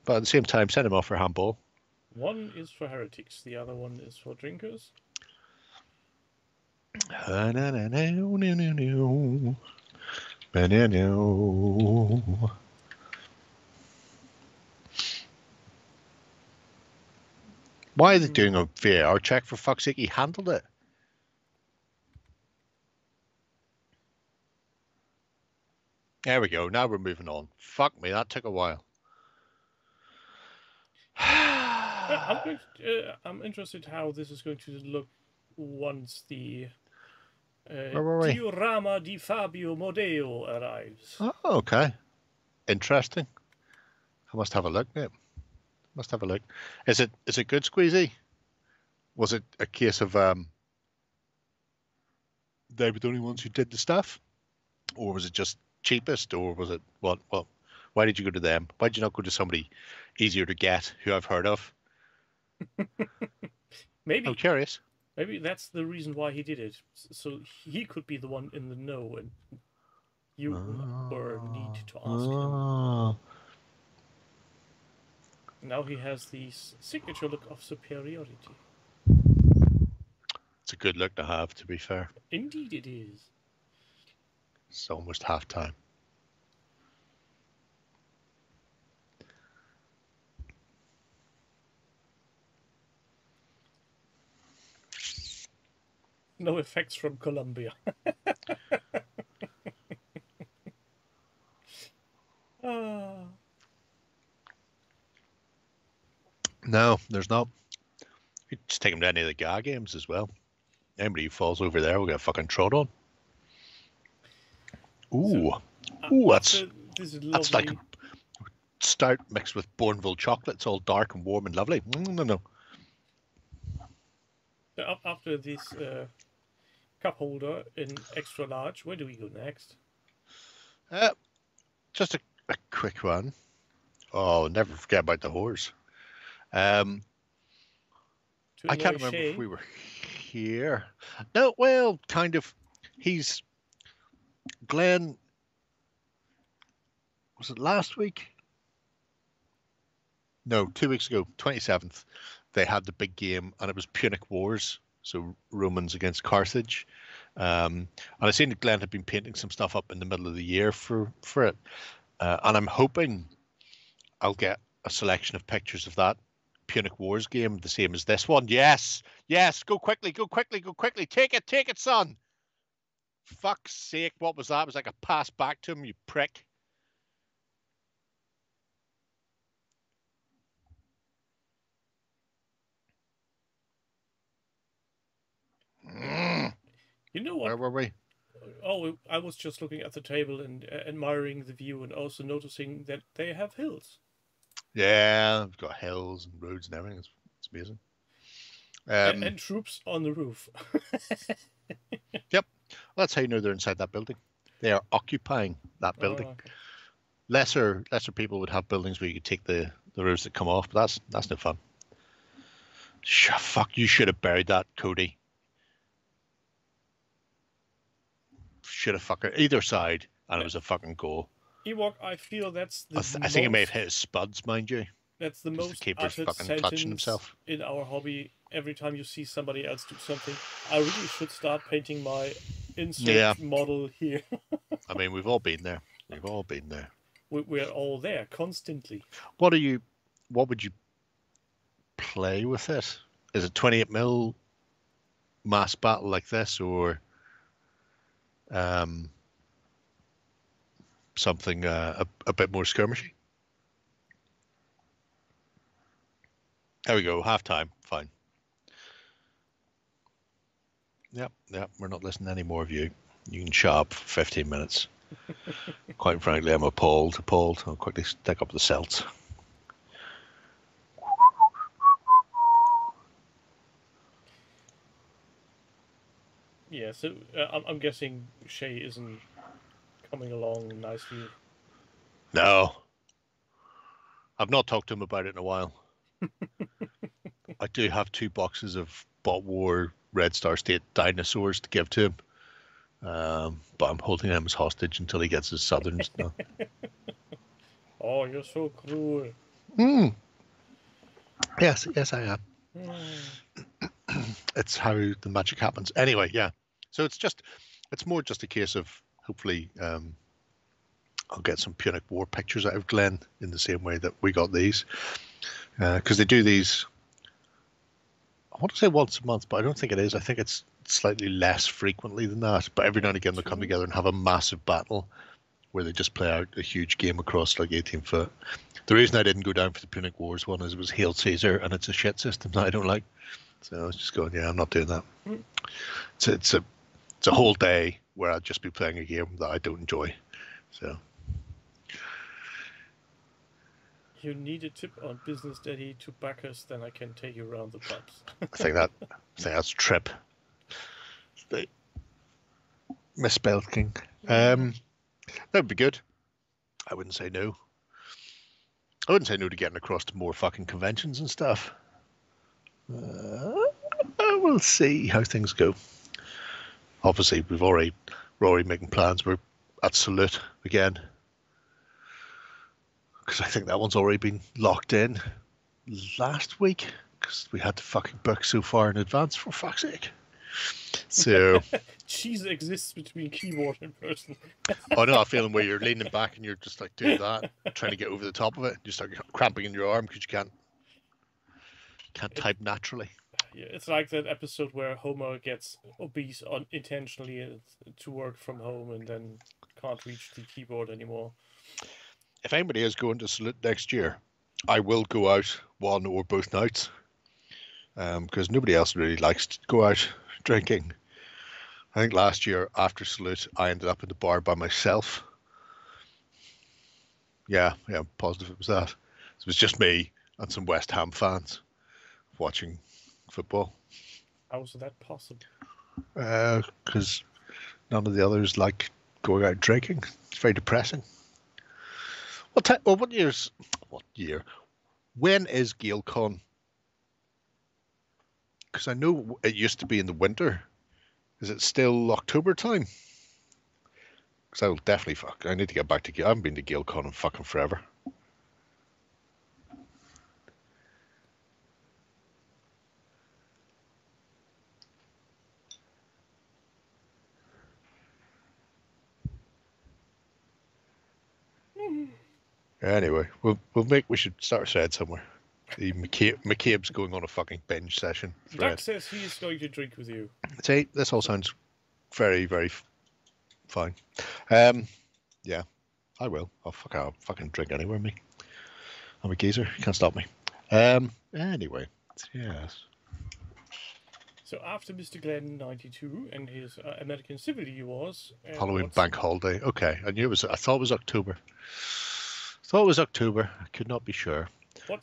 But at the same time, send him off for handball. One is for heretics. The other one is for drinkers. Why are they doing a VAR check? For fuck's sake, he handled it. There we go. Now we're moving on. Fuck me, that took a while. I'm interested how this is going to look once the Diorama di Fabio Modeo arrives. Oh, okay. Interesting. I must have a look, mate. Must have a look. Is it good, Squeezy? Was it a case of they were the only ones who did the stuff? Or was it just cheapest? Or was it what? Why did you go to them? Why did you not go to somebody easier to get who I've heard of? Maybe. I'm curious. Maybe that's the reason why he did it. So he could be the one in the know, and you were need to ask him. Now he has the signature look of superiority. It's a good look to have, to be fair. Indeed it is. It's almost half-time. No effects from Colombia. No, there's not. You just take him to any of the GA games as well. Anybody who falls over there will get fucking trod on. Ooh. Ooh, that's like a stout mixed with Bourneville chocolate. It's all dark and warm and lovely. No. After this cup holder in extra large, where do we go next? Just a quick one. Oh, never forget about the whores. I can't remember if we were here. No, well, kind of. Glenn, was it last week? No, 2 weeks ago, 27th. They had the big game, and it was Punic Wars, so Romans against Carthage. And I seen that Glenn had been painting some stuff up in the middle of the year for it. And I'm hoping I'll get a selection of pictures of that Punic Wars game, the same as this one. Yes, yes, go quickly, go quickly, go quickly. Take it, son. Fuck's sake, what was that? It was like a pass back to him, you prick. You know what? Where were we? Oh, I was just looking at the table and admiring the view, and also noticing that they have hills. Yeah, we've got hills and roads and everything. It's amazing. And troops on the roof. Yep, well, that's how you know they're inside that building. They are occupying that building. Okay. Lesser people would have buildings where you could take the roofs that come off, but that's no fun. Fuck, you should have buried that, Cody. Should have fucking either side, and it was a fucking goal. Ewok, I feel that's the I think it may have hit his spuds, mind you. That's the most the keeper's uttered fucking clutching sentence himself. in our hobby. Every time you see somebody else do something, I really should start painting my insert model here. I mean, we've all been there. We've all been there. We're all there constantly. What would you play with it? Is it 28mm mass battle like this, or something a bit more skirmishy? There we go. Half time. Fine. Yep. We're not listening to any more of you. You can shut up for 15 minutes. Quite frankly, I'm appalled. I'll quickly stick up the celts. Yeah, so I'm guessing Shay isn't coming along nicely. No. I've not talked to him about it in a while. I do have 2 boxes of Bot War Red Star State dinosaurs to give to him. But I'm holding him as hostage until he gets his southerns now. Oh, you're so cruel. Yes, I am. It's how the magic happens. Anyway, yeah. So it's more just a case of hopefully I'll get some Punic War pictures out of Glenn in the same way that we got these. Because they do these, I want to say once a month, but I don't think it is. I think it's slightly less frequently than that. But every now and again they'll come together and have a massive battle where they just play out a huge game across like 18 foot. The reason I didn't go down for the Punic Wars one is it was Hail Caesar and it's a shit system that I don't like. So I was just going, yeah, I'm not doing that. It's a whole day where I'd just be playing a game that I don't enjoy. So you need a tip on Business Daddy to back us, then I can take you around the pubs. I think that's Trip. The misspelled king. That would be good. I wouldn't say no. I wouldn't say no to getting across to more fucking conventions and stuff. We'll see how things go. Obviously, we're already making plans. We're at Salute again. Because I think that one's already been locked in last week. Because we had to fucking book so far in advance, for fuck's sake. So Cheese exists between keyboard and person. I know that feeling where you're leaning back and you're just like doing that, trying to get over the top of it. You start cramping in your arm because you can't type naturally. Yeah, it's like that episode where Homer gets obese intentionally to work from home and then can't reach the keyboard anymore. If anybody is going to Salute next year, I will go out one or both nights. Because nobody else really likes to go out drinking. I think last year after Salute, I ended up in the bar by myself. Yeah, I'm positive it was that. It was just me and some West Ham fans watching football. How was that possible? Because none of the others like going out drinking. It's very depressing. What year? When is GaelCon? Because I know it used to be in the winter. Is it still October time? Because I will definitely I need to get back to I haven't been to GaelCon in fucking forever. Anyway, we should start a thread somewhere. McCabe's going on a fucking binge session. Doug says he's going to drink with you. See, this all sounds very, very fine. Yeah, I will. I'll fucking drink anywhere, me. I'm a geezer. You can't stop me. Anyway, yes. So after Mr. Glenn 92 and his American Civil Wars, Halloween bank holiday. Okay, I knew it was. I thought it was October. I could not be sure.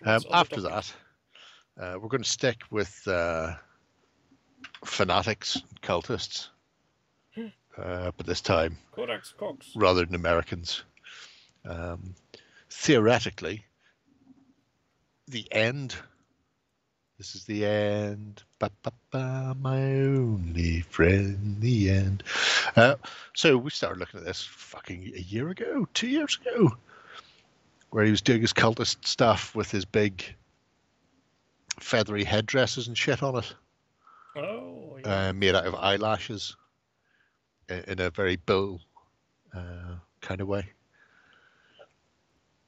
After that, we're going to stick with fanatics, cultists, but this time rather than Americans. Theoretically, the end. This is the end. My only friend, the end. So we started looking at this fucking a year ago, 2 years ago, where he was doing his cultist stuff with his big feathery headdresses and shit on it. Oh, yeah. Made out of eyelashes in a very bull kind of way.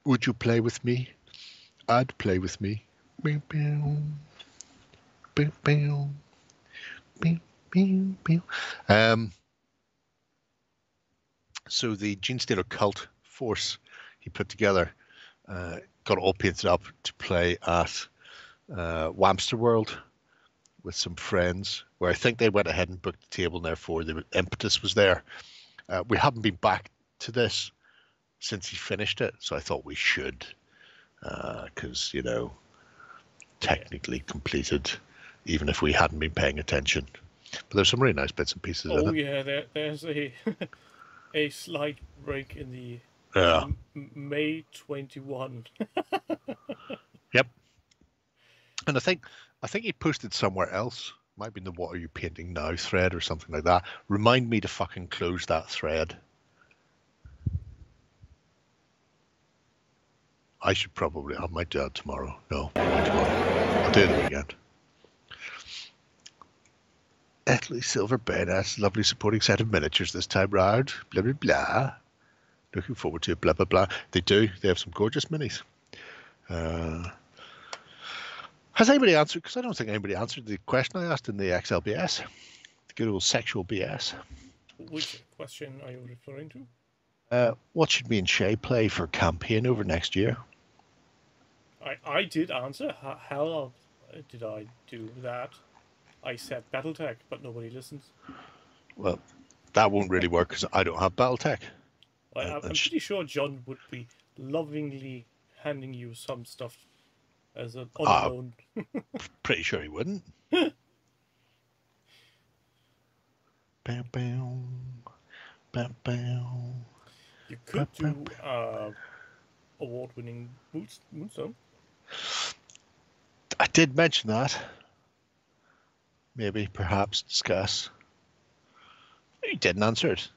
Would you play with me? I'd play with me. So the Gene Stealer cult force he put together got all painted up to play at Whamster World with some friends, where I think they went ahead and booked the table, and therefore the impetus was there. We haven't been back to this since he finished it, so I thought we should, because, you know, technically completed, even if we hadn't been paying attention. But there's some really nice bits and pieces in it. Oh yeah, there's a a slight break in the May 21. Yep. And I think he posted somewhere else. Might be in the "What Are You Painting Now" thread or something like that. Remind me to fucking close that thread. I might do that tomorrow. No, not tomorrow. I'll do it the weekend. Italy Silver Bayonets, lovely supporting set of miniatures this time round. Blah, blah, blah. Looking forward to it, blah, blah, blah. They do. They have some gorgeous minis. Has anybody answered? Because I don't think anybody answered the question I asked in the XLBS. The good old sexual BS. Which question are you referring to? What should me and Shay play for campaign over next year? I did answer. How did I do that? I said Battletech, but nobody listens. Well, that won't really work because I don't have Battletech. I'm pretty sure John would be lovingly handing you some stuff as an unknown. Pretty sure he wouldn't. Bam, bam, bam, bam. You could do award-winning Moonstone. I did mention that. Maybe, perhaps, discuss. You didn't answer it.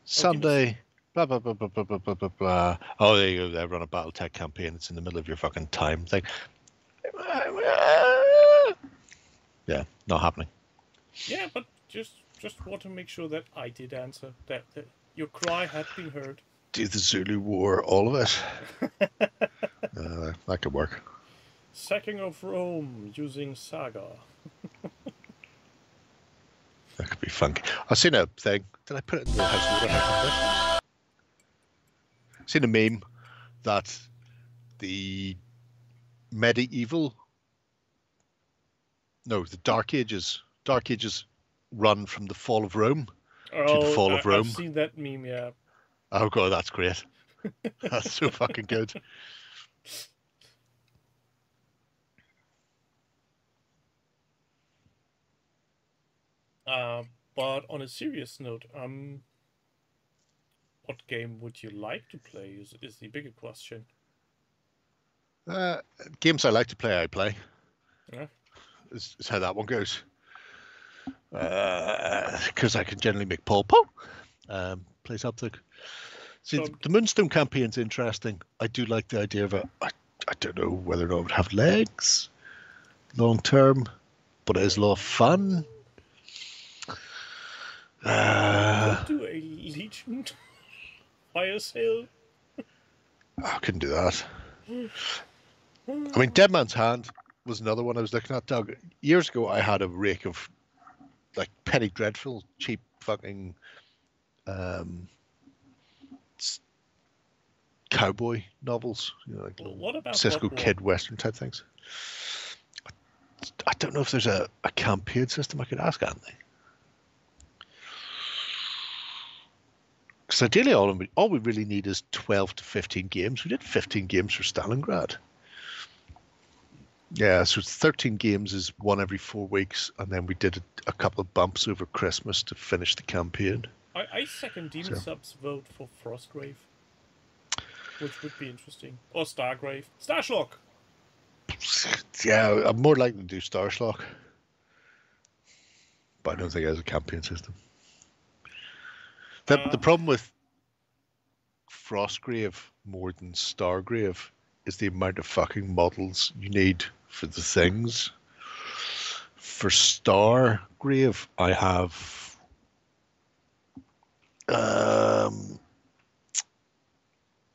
Sunday. Blah, blah, blah, blah, blah, blah, blah, blah, blah. Oh, there you go. They run a Battletech campaign. It's in the middle of your fucking time thing. Yeah, not happening. Yeah, but just want to make sure that I did answer. That your cry had been heard. Do the Zulu War, all of it. That could work. Sacking of Rome using Saga. That could be funky. I've seen a thing. Did I put it in the house? I've seen a meme that the the Dark Ages run from the fall of Rome to the fall of Rome. I've seen that meme, yeah. Oh god, that's great. That's so fucking good. But on a serious note, what game would you like to play is the bigger question. Games I like to play, I play. Yeah. Is how that one goes. Because I can generally make Paul plays up the... See, the Moonstone campaign's interesting. I do like the idea of it. I don't know whether or not it would have legs long term, but it is a lot of fun. Do a Legion fire sale. I couldn't do that. I mean, Dead Man's Hand was another one I was looking at, Doug. Years ago, I had a rake of like Penny Dreadful, cheap fucking cowboy novels, you know, like What about Cisco Blood War? Kid Western type things. I don't know if there's a campaign system. I could ask Anthony. Because ideally, all we really need is 12 to 15 games. We did 15 games for Stalingrad. Yeah, so 13 games is one every 4 weeks, and then we did a couple of bumps over Christmas to finish the campaign. I second Demon Sub's vote for Frostgrave, which would be interesting. Or Stargrave. Starschlock! Yeah, I'm more likely to do Starschlock. But I don't think it has a campaign system. The problem with Frostgrave more than Stargrave is the amount of fucking models you need for the things. For Stargrave, I have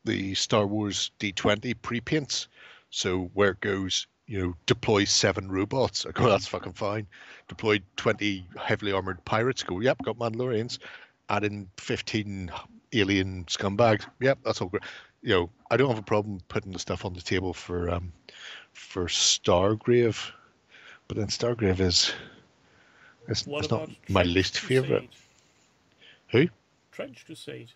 the Star Wars D20 pre-paints. So where it goes, you know, deploy 7 robots. I go, that's fucking fine. Deploy 20 heavily armored pirates. Go, yep, got Mandalorians. Add in 15 alien scumbags. Yep, that's all great. You know, I don't have a problem putting the stuff on the table for Stargrave, but then Stargrave is it's not my least favorite. Who? Trench Crusade.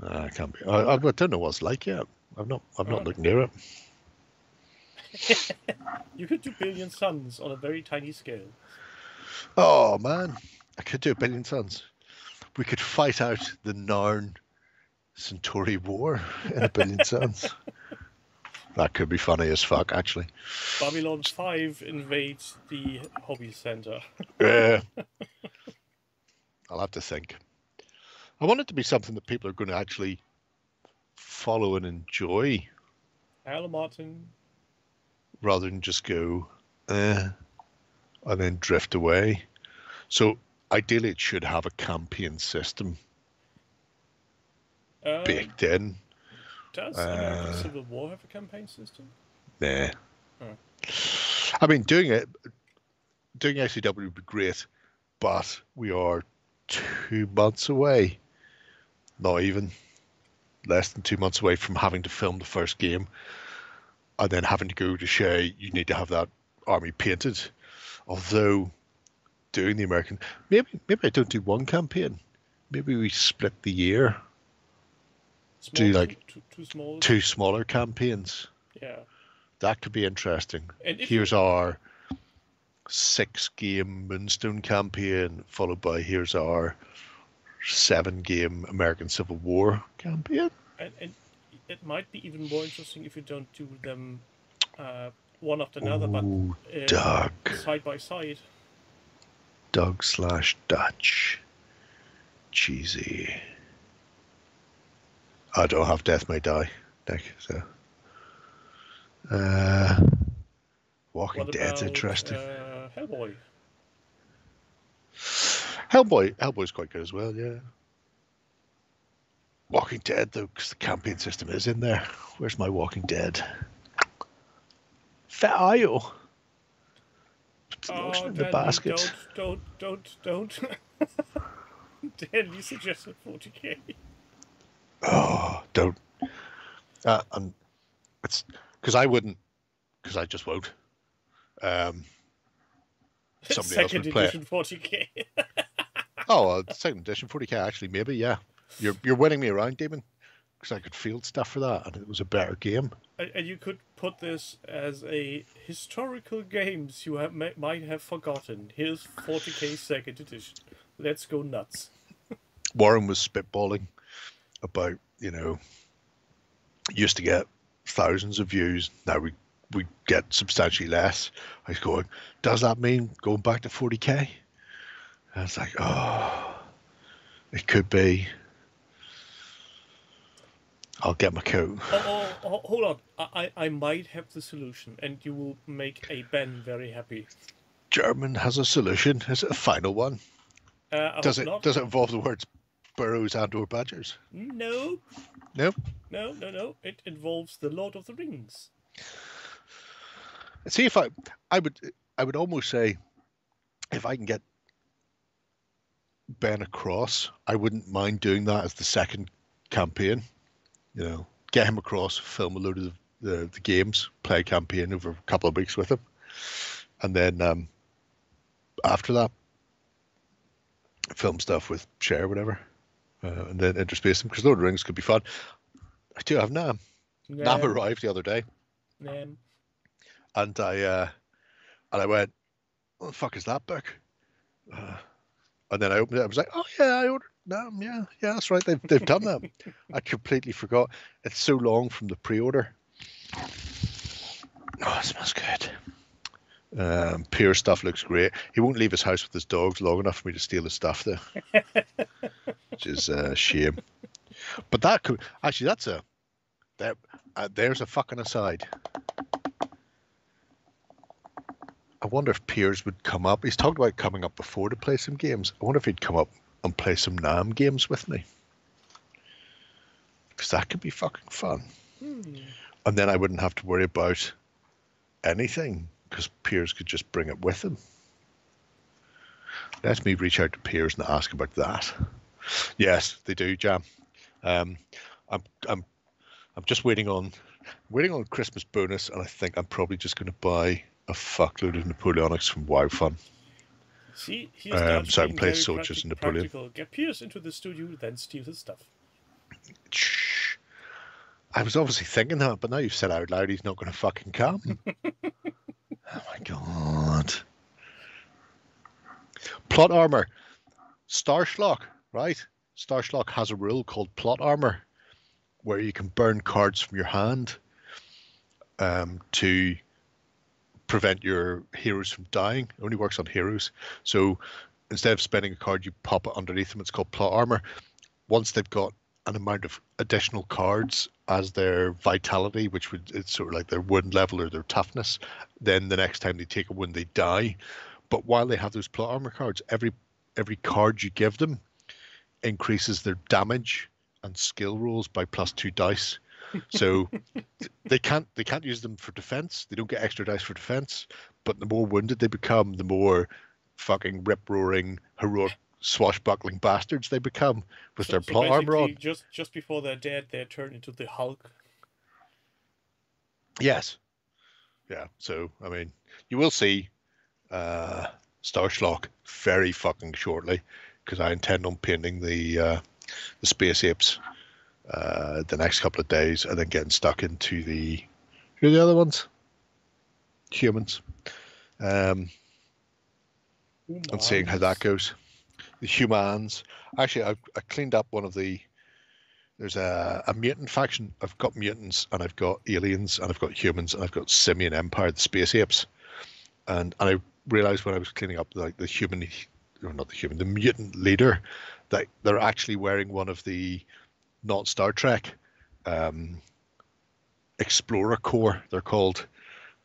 I can't be. I don't know what it's like yet. I've not looked near it. You could do Billion Suns on a very tiny scale. Oh man, I could do a Billion Suns. We could fight out the Narn Centauri War in a Billion Suns. That could be funny as fuck, actually. Babylon 5 invades the hobby center. Yeah. I'll have to think. I want it to be something that people are going to actually follow and enjoy. Hello, Martin. Rather than just go, and then drift away. So ideally it should have a campaign system baked in. Does American Civil War have a campaign system? Nah. I mean, doing XCW would be great, but we are 2 months away. Not even. Less than 2 months away from having to film the first game. And then having to go to Shay, you need to have that army painted. Although, doing the American... Maybe I don't do one campaign. Maybe we split the year. Do like two smaller campaigns. Yeah. That could be interesting. And here's our 6-game Moonstone campaign, followed by here's our 7-game American Civil War campaign. And it might be even more interesting if you don't do them one after another, but Doug. side by side. Doug/Dutch. Cheesy. I don't have Death May Die, Nick, so. Walking Dead's interesting. Hellboy. Hellboy's quite good as well, yeah. Walking Dead, though, because the campaign system is in there. Where's my Walking Dead? Fat Io. Put the lotion in the basket. Don't. Dan, you suggested 40k. Oh, don't. And it's because I wouldn't, because I just won't. Somebody else would play it. Second edition 40k. Oh, second edition 40k, actually, maybe, yeah. You're winning me around, Damon, because I could field stuff for that, and it was a better game. And you could put this as a historical games you might have forgotten. Here's 40k second edition. Let's go nuts. Warren was spitballing about, used to get thousands of views. Now we get substantially less. I was going, does that mean going back to 40k? And it's like, oh, it could be. I'll get my coat. Oh, hold on. I might have the solution, and you will make a Ben very happy. German has a solution. Is it a final one? Does it involve the words burrows and/or badgers? No. No? No. It involves the Lord of the Rings. See, if I would almost say, if I can get Ben across, I wouldn't mind doing that as the second campaign. You know, get him across, film a load of the games, play a campaign over a couple of weeks with him, and then after that, film stuff with Cher or whatever, and then interspace them, because Lord of the Rings could be fun. I do have Nam. Nam arrived the other day, and I went, "What the fuck is that book?" And then I opened it. I was like, "Oh yeah, I ordered Nam. Yeah, that's right. They've done that." I completely forgot. It's so long from the pre-order. Oh, it smells good. Pierre's stuff looks great. He won't leave his house with his dogs long enough for me to steal his stuff, though, which is a shame. But that could actually, there's a fucking aside. I wonder if Piers would come up. He's talked about coming up before to play some games. I wonder if he'd come up and play some Nam games with me, because that could be fucking fun. And then I wouldn't have to worry about anything, because Piers could just bring it with him. Let me reach out to Piers and ask about that. Yes, they do, Jam. I'm just waiting on Christmas bonus, and I think I'm probably just going to buy a fuckload of Napoleonics from WoW Fun. See, so I can play soldiers in Napoleon. Practical. Get Piers into the studio, then steal his stuff. Shh. I was obviously thinking that, but now you've said out loud he's not going to fucking come. Oh my god. Plot armor. Starschlock, right? Starschlock has a rule called plot armor, where you can burn cards from your hand to prevent your heroes from dying. It only works on heroes. So instead of spending a card, you pop it underneath them. It's called plot armor. Once they've got an amount of additional cards as their vitality, it's sort of like their wound level or their toughness, then the next time they take a wound, they die. But while they have those plot armor cards, every card you give them increases their damage and skill rolls by +2 dice. So they can't use them for defense. They don't get extra dice for defense. But the more wounded they become, the more fucking rip-roaring, heroic, swashbuckling bastards they become with their plot armor on. Just before they're dead, they turn into the Hulk. Yes. Yeah. So I mean, you will see Starschlock very fucking shortly, because I intend on painting the space apes the next couple of days, and then getting stuck into who are the other ones? Humans. And seeing how that goes. The humans. Actually, I cleaned up one of there's a mutant faction. I've got mutants, and I've got aliens, and I've got humans, and I've got Simian Empire, the space apes. And I realized when I was cleaning up the mutant leader, that they're actually wearing one of the not Star Trek Explorer Corps, they're called.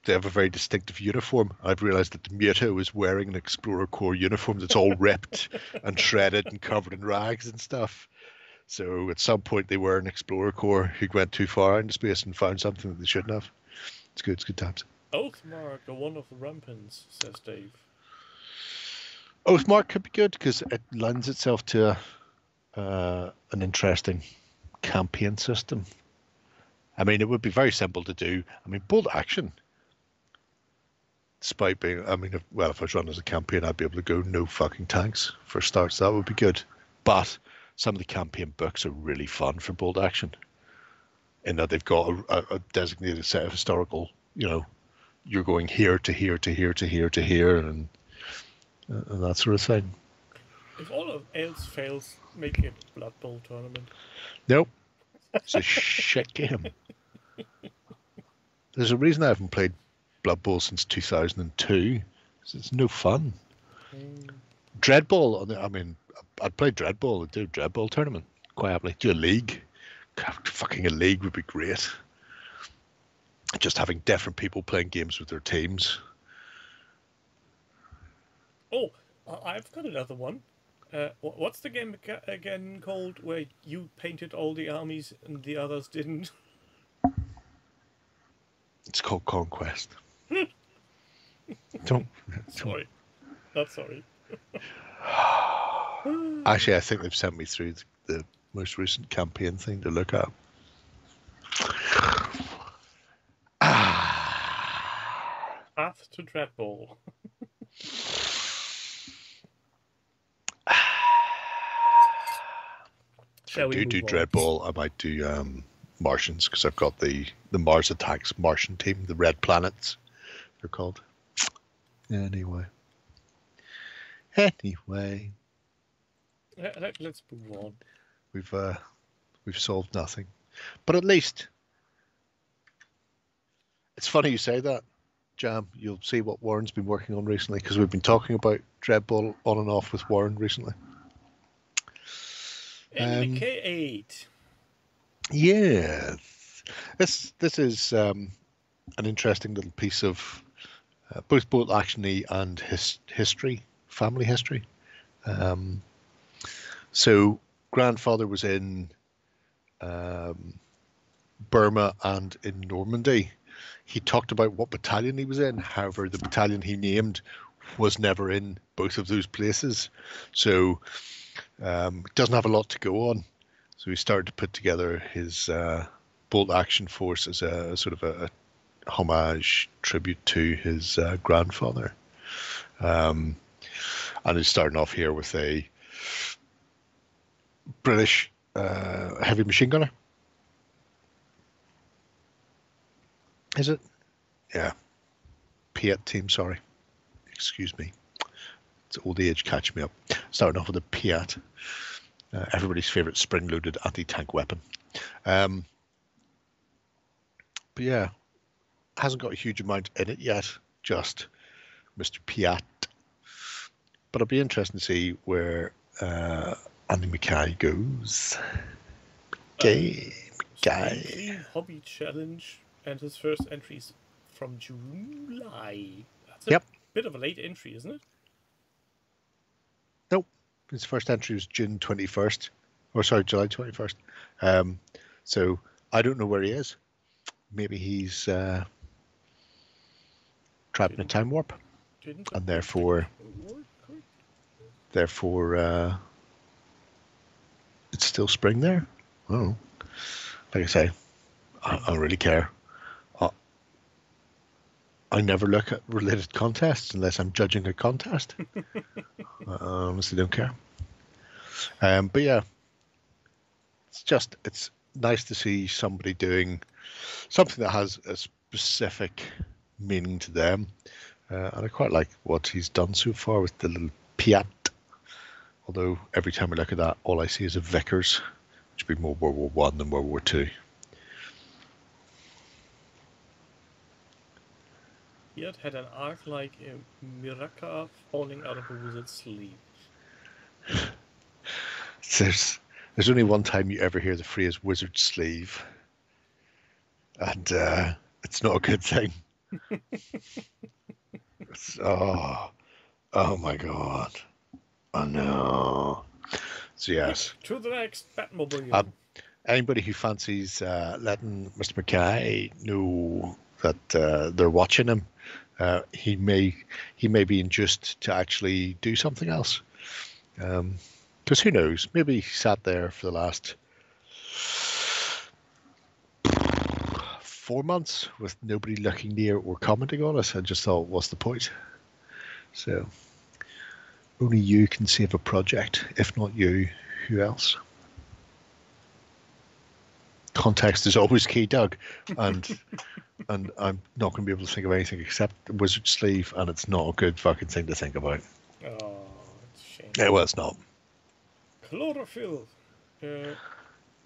They have a very distinctive uniform. I've realized that the Muto is wearing an Explorer Corps uniform that's all ripped and shredded and covered in rags and stuff. So at some point they were an Explorer Corps who went too far into space and found something that they shouldn't have. It's good times. Oathmark, the one of the rampants, says Dave. Oathmark could be good because it lends itself to an interesting campaign system. I mean, it would be very simple to do. I mean, bolt action, despite being, if I was running as a campaign, I'd be able to go no fucking tanks for starts. That would be good. But some of the campaign books are really fun for bolt action, in that they've got a designated set of historical, you're going here to here to here to here to here, and that sort of thing. If all else fails, make it Blood Bowl tournament. Nope. It's a shit game. There's a reason I haven't played Blood Bowl since 2002. It's no fun. Dreadball, I'd play Dreadball. I'd do a Dreadball tournament quite happily. Do a league. God, fucking a league would be great. Just having different people playing games with their teams. Oh, I've got another one. What's the game again called where you painted all the armies and the others didn't? It's called Conquest. Don't. Sorry. Not sorry. Actually, I think they've sent me through the most recent campaign thing to look at. Path to Dreadball. Shall we do move on? Dreadball, I might do Martians, because I've got the Mars Attacks Martian team, the Red Planets, they're called. Anyway. Let's move on. We've solved nothing, but at least it's funny you say that, Jam. You'll see what Warren's been working on recently, because we've been talking about Dreadball on and off with Warren recently. MK8. Yeah, this is an interesting little piece of both action-y and history, family history. So grandfather was in Burma and in Normandy. He talked about what battalion he was in. However, the battalion he named was never in both of those places. So doesn't have a lot to go on. So he started to put together his bolt action force as a sort of a homage tribute to his grandfather. And he's starting off here with a British heavy machine gunner. Is it? Yeah. Piat team, sorry. Excuse me. It's old age catching me up. Starting off with a Piat. Everybody's favourite spring-loaded anti-tank weapon. But yeah, hasn't got a huge amount in it yet, just Mr. Piat. But it'll be interesting to see where Andy Mackay goes. Clean hobby challenge, and his first entries from July. That's a bit of a late entry, isn't it? Nope. His first entry was June 21st. Or sorry, July 21st. So I don't know where he is. Maybe he's trapped in a time warp. And therefore it's still spring there. Oh, like I say, I don't really care. I never look at related contests unless I'm judging a contest. I honestly don't care. But yeah, it's nice to see somebody doing something that has a specific meaning to them. And I quite like what he's done so far with the little Piat. Although every time I look at that, all I see is a Vickers, which would be more World War I than World War II. Piat had an arc like a miraca falling out of a wizard's sleeve. There's only one time you ever hear the phrase wizard sleeve, and it's not a good thing. Oh my god. Oh no. So yes. To the next Batmobile. Anybody who fancies letting Mr. Mackay know that they're watching him, he may be induced to actually do something else. Because who knows? Maybe he sat there for the last 4 months with nobody looking near or commenting on us, and just thought, what's the point? So only you can save a project. If not you, who else? Context is always key, Doug, and I'm not going to be able to think of anything except the wizard sleeve, and it's not a good fucking thing to think about. Oh, it's a shame. Yeah, well, it's not. Chlorophyll.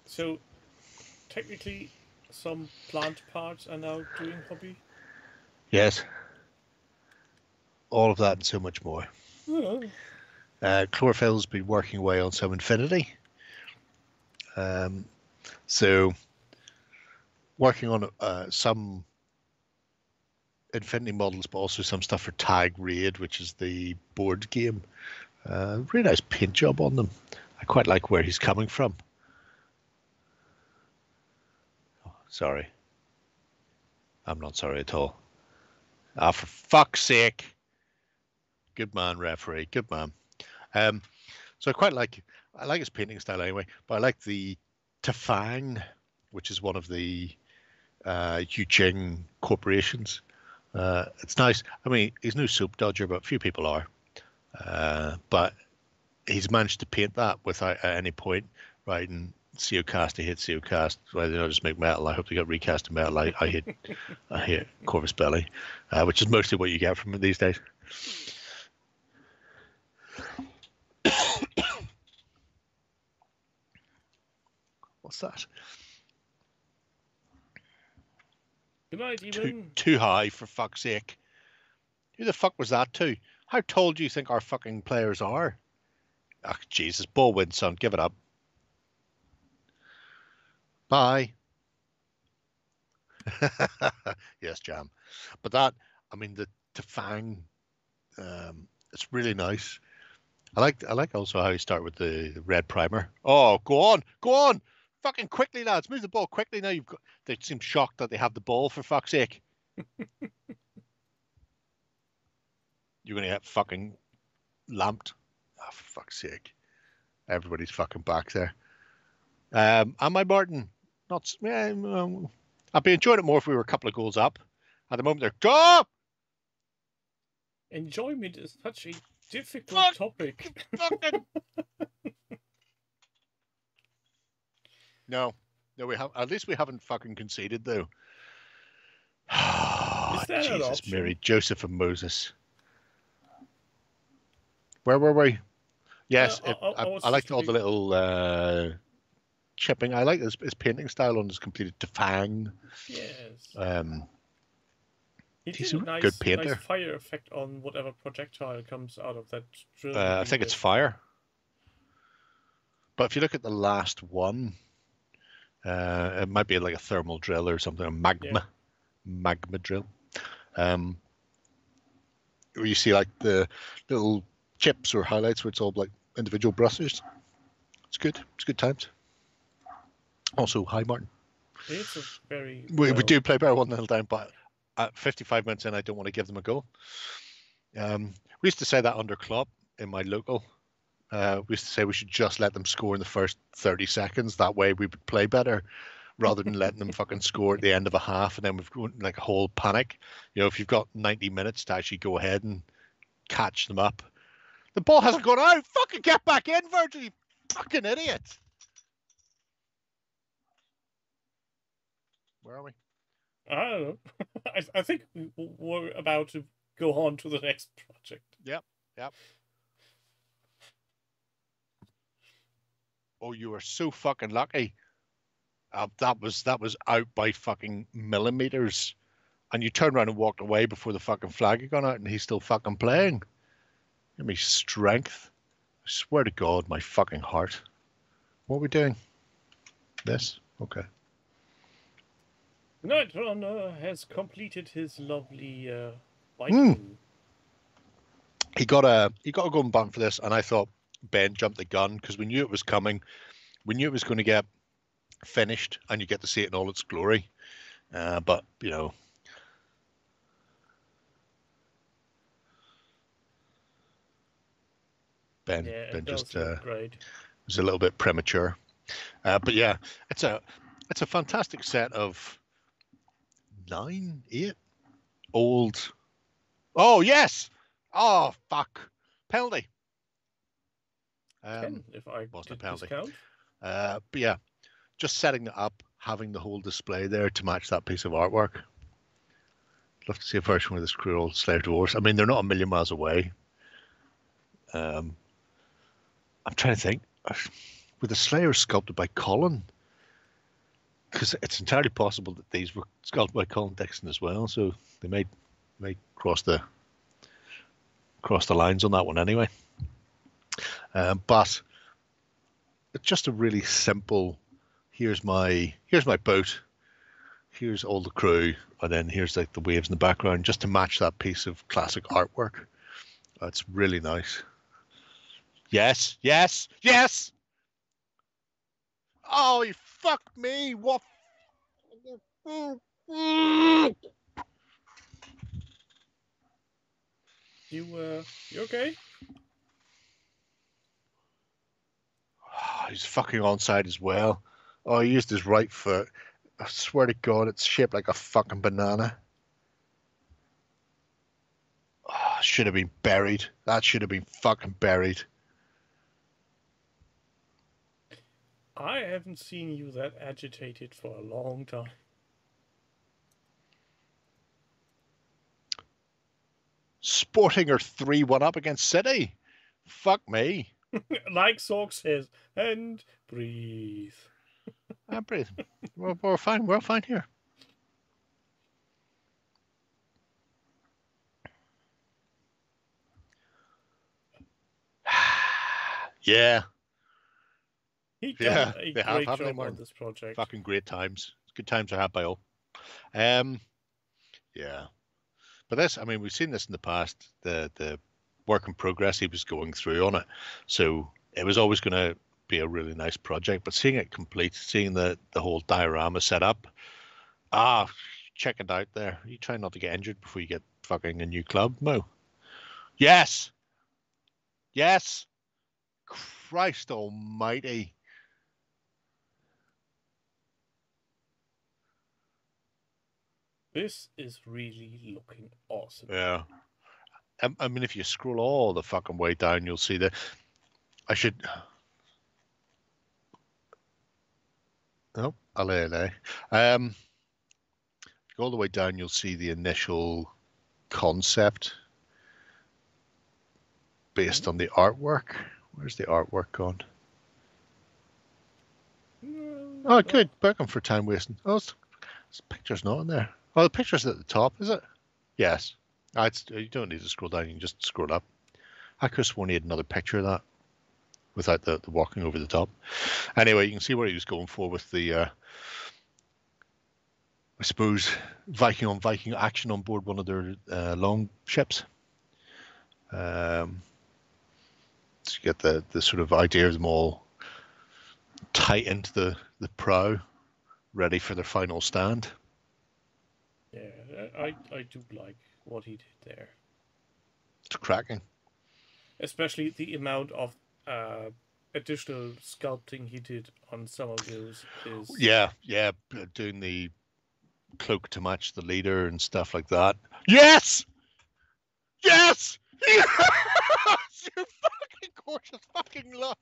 So technically, some plant parts are now doing hobby. Yes. All of that and so much more. Oh. Chlorophyll's been working away on some Infinity. So working on some Infinity models, but also some stuff for Tag Raid, which is the board game. Really nice paint job on them. I quite like where he's coming from. Oh, sorry. I'm not sorry at all. Ah, for fuck's sake. Good man, referee. Good man. So I like his painting style anyway, but I like the Tafang, which is one of the Yuching corporations. It's nice. I mean, he's no soap dodger, but few people are. But he's managed to paint that without at any point writing COcast. I hate COcast. Why they not just make metal? I hope they get recast in metal. I hate Corvus Belli, which is mostly what you get from it these days. What's that? Good night, Ewan. Too high, for fuck's sake. Who the fuck was that to? How tall do you think our fucking players are? Ah, oh, Jesus. Ball win, son. Give it up. Bye. Yes, Jam. But that, I mean, the Tafang, it's really nice. I like also how you start with the red primer. Oh, go on, fucking quickly, lads, move the ball quickly now. They seem shocked that they have the ball, for fuck's sake. You're gonna get fucking lamped. Oh, for fuck's sake! Everybody's fucking back there. Am I, Martin? Not. I'd be enjoying it more if we were a couple of goals up. At the moment, they're go. Enjoyment is such a difficult topic. No, we have. At least we haven't fucking conceded, though. Is that Jesus, an option? Mary, Joseph, and Moses. Where were we? Yes, I liked all the little chipping. I like his painting style on his completed Tafang. Yes. He's a good painter. Nice fire effect on whatever projectile comes out of that drill. I think it's fire. But if you look at the last one, it might be like a thermal drill or something, a magma drill. Where you see like the little chips or highlights where it's all like individual brushes. It's good. It's good times. Also, hi Martin. It's a very we do play better 1-0 down, but at 55 minutes in, I don't want to give them a goal. We used to say that under Klopp in my local. We used to say we should just let them score in the first 30 seconds. That way we would play better rather than letting them fucking score at the end of a half and then we've got like a whole panic. You know, if you've got 90 minutes to actually go ahead and catch them up. The ball hasn't gone out. Fucking get back in, Virgil, you fucking idiot. Where are we? I don't know. I think we're about to go on to the next project. Yep. Oh, you were so fucking lucky. That was out by fucking millimeters. And you turned around and walked away before the fucking flag had gone out and he's still fucking playing. Give me strength. I swear to God, my fucking heart. What are we doing? This? Okay. Night Runner has completed his lovely biking. He got a golden button for this, and I thought Ben jumped the gun because we knew it was coming. We knew it was going to get finished, and you get to see it in all its glory. But you know, Ben just was a little bit premature. But yeah, it's a fantastic set of 9, 8 old. Oh yes! Oh fuck! Penalty. 10, if I did discount. But yeah, just setting it up, having the whole display there to match that piece of artwork. I'd love to see a version with this cruel slave dwarves. I mean, they're not a million miles away. I'm trying to think. Were the Slayers sculpted by Colin? Because it's entirely possible that these were sculpted by Colin Dixon as well. So they may cross the lines on that one anyway. But it's just a really simple. Here's my boat. Here's all the crew, and then here's like the waves in the background, just to match that piece of classic artwork. That's really nice. Yes. Oh, you fucked me! What? You okay? He's fucking onside as well. Oh, he used his right foot. I swear to God, it's shaped like a fucking banana. Oh, should have been buried. That should have been fucking buried. I haven't seen you that agitated for a long time. Sporting are 3-1 up against City. Fuck me. Like Sorg says, and breathe. I breathe. We're fine. We're fine here. Yeah. He done a they great haven't they, job on Martin? this project. Fucking great times. Good times are had by all. Yeah. But this, I mean, we've seen this in the past, the work in progress he was going through on it. So it was always going to be a really nice project. But seeing it complete, seeing the whole diorama set up, check it out there. You try not to get injured before you get fucking a new club, Mo. Yes! Yes! Christ almighty. This is really looking awesome. Yeah. I mean, if you scroll all the fucking way down, you'll see that I should... Oh, allez. If you go all the way down, you'll see the initial concept based on the artwork. Where's the artwork gone? Oh, good. Back on for time wasting. Oh, this picture's not in there. Oh, the picture's at the top, is it? Yes. You don't need to scroll down. You can just scroll up. I could have sworn he had another picture of that without the walking over the top. Anyway, you can see where he was going for with the, I suppose, Viking on Viking action on board one of their long ships. To get the sort of idea of them all tight into the prow, ready for their final stand. Yeah, I do like what he did there. It's cracking. Especially the amount of additional sculpting he did on some of those is... Yeah, doing the cloak to match the leader and stuff like that. Yes! Yes! Yes! You fucking gorgeous fucking love.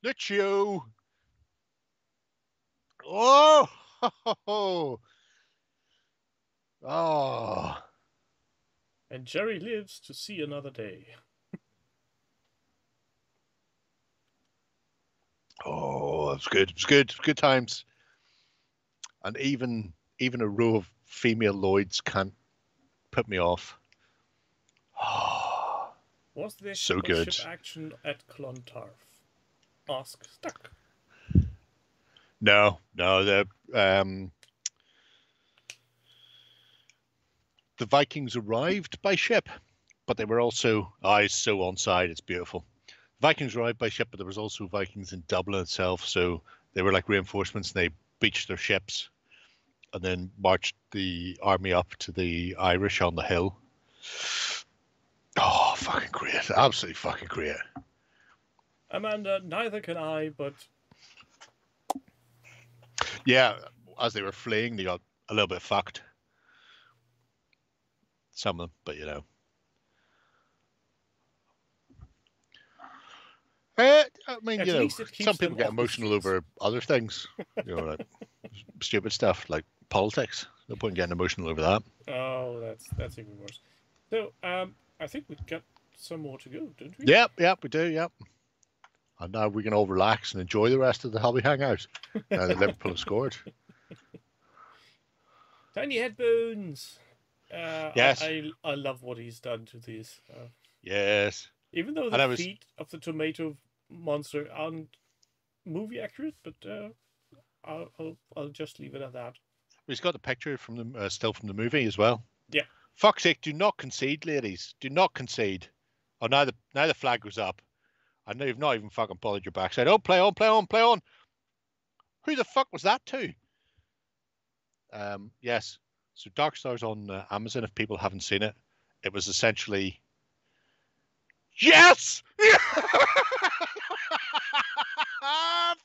Lucio! Oh! Oh! And Jerry lives to see another day. Oh, it's good. It's good. Good times. And even a row of female Lloyds can't put me off. Oh, was there so good. Ship action at Clontarf? Ask Stuck. No. The Vikings arrived by ship, but they were also so on side. It's beautiful. Vikings arrived by ship, but there was also Vikings in Dublin itself, so they were like reinforcements. And they beached their ships and then marched the army up to the Irish on the hill. Oh, fucking great. Absolutely fucking great. Amanda, neither can I, but... Yeah, as they were fleeing, they got a little bit fucked. Some of them, but you know. I mean, you know, some people get emotional over other things. You know, like stupid stuff like politics. No point in getting emotional over that. Oh, that's even worse. So, I think we've got some more to go, don't we? Yep, we do, yep. And now we can all relax and enjoy the rest of the Hobby Hangout. Now that Liverpool have scored. Tiny headbones. Yes. I love what he's done to these. Yes. Even though the feet of the tomato monster aren't movie accurate, but I'll just leave it at that. He's got the picture from the still from the movie as well. Yeah. Fuck's sake! Do not concede, ladies. Do not concede. Oh, now the flag goes up. I know you've not even fucking pulled your backside. Oh, play on, play on, play on. Who the fuck was that to? Yes. So Dark Star's on Amazon. If people haven't seen it, it was essentially Yes!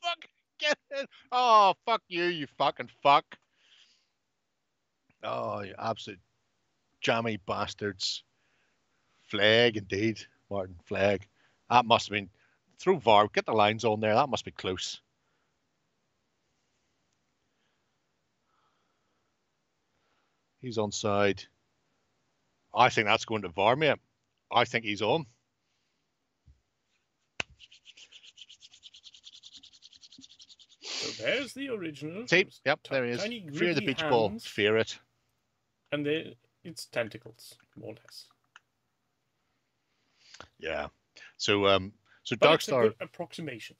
Fuck, get it. Oh, fuck you, you fucking fuck. Oh, you absolute jammy bastards. Flag, indeed. Martin, flag. That must have been... Through VAR, get the lines on there. That must be close. He's onside. I think that's going to VAR, mate. I think he's on. So there's the original. See, yep, there he is. Tiny, Fear the beach ball. Fear it. And it's tentacles, more or less. Yeah. So But Dark it's Star... a good approximation.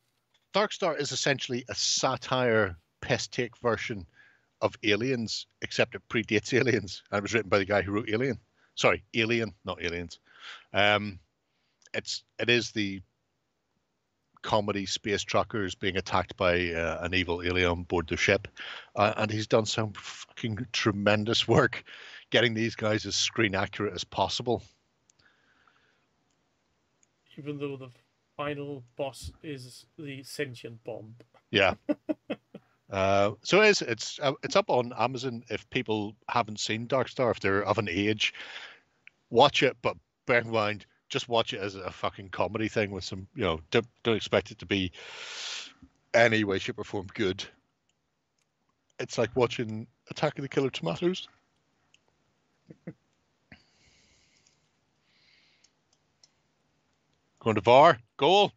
Dark Star is essentially a satire, piss-take version of Aliens, except it predates Aliens. And it was written by the guy who wrote Alien. Sorry, Alien, not Aliens. It is the comedy space truckers being attacked by an evil alien on board their ship, and he's done some fucking tremendous work getting these guys as screen accurate as possible. Even though the final boss is the sentient bomb. Yeah. So it's up on Amazon. If people haven't seen Dark Star, if they're of an age, watch it. But bear in mind, just watch it as a fucking comedy thing with some, don't expect it to be any way, shape, or form good. It's like watching Attack of the Killer Tomatoes. Going to VAR, goal.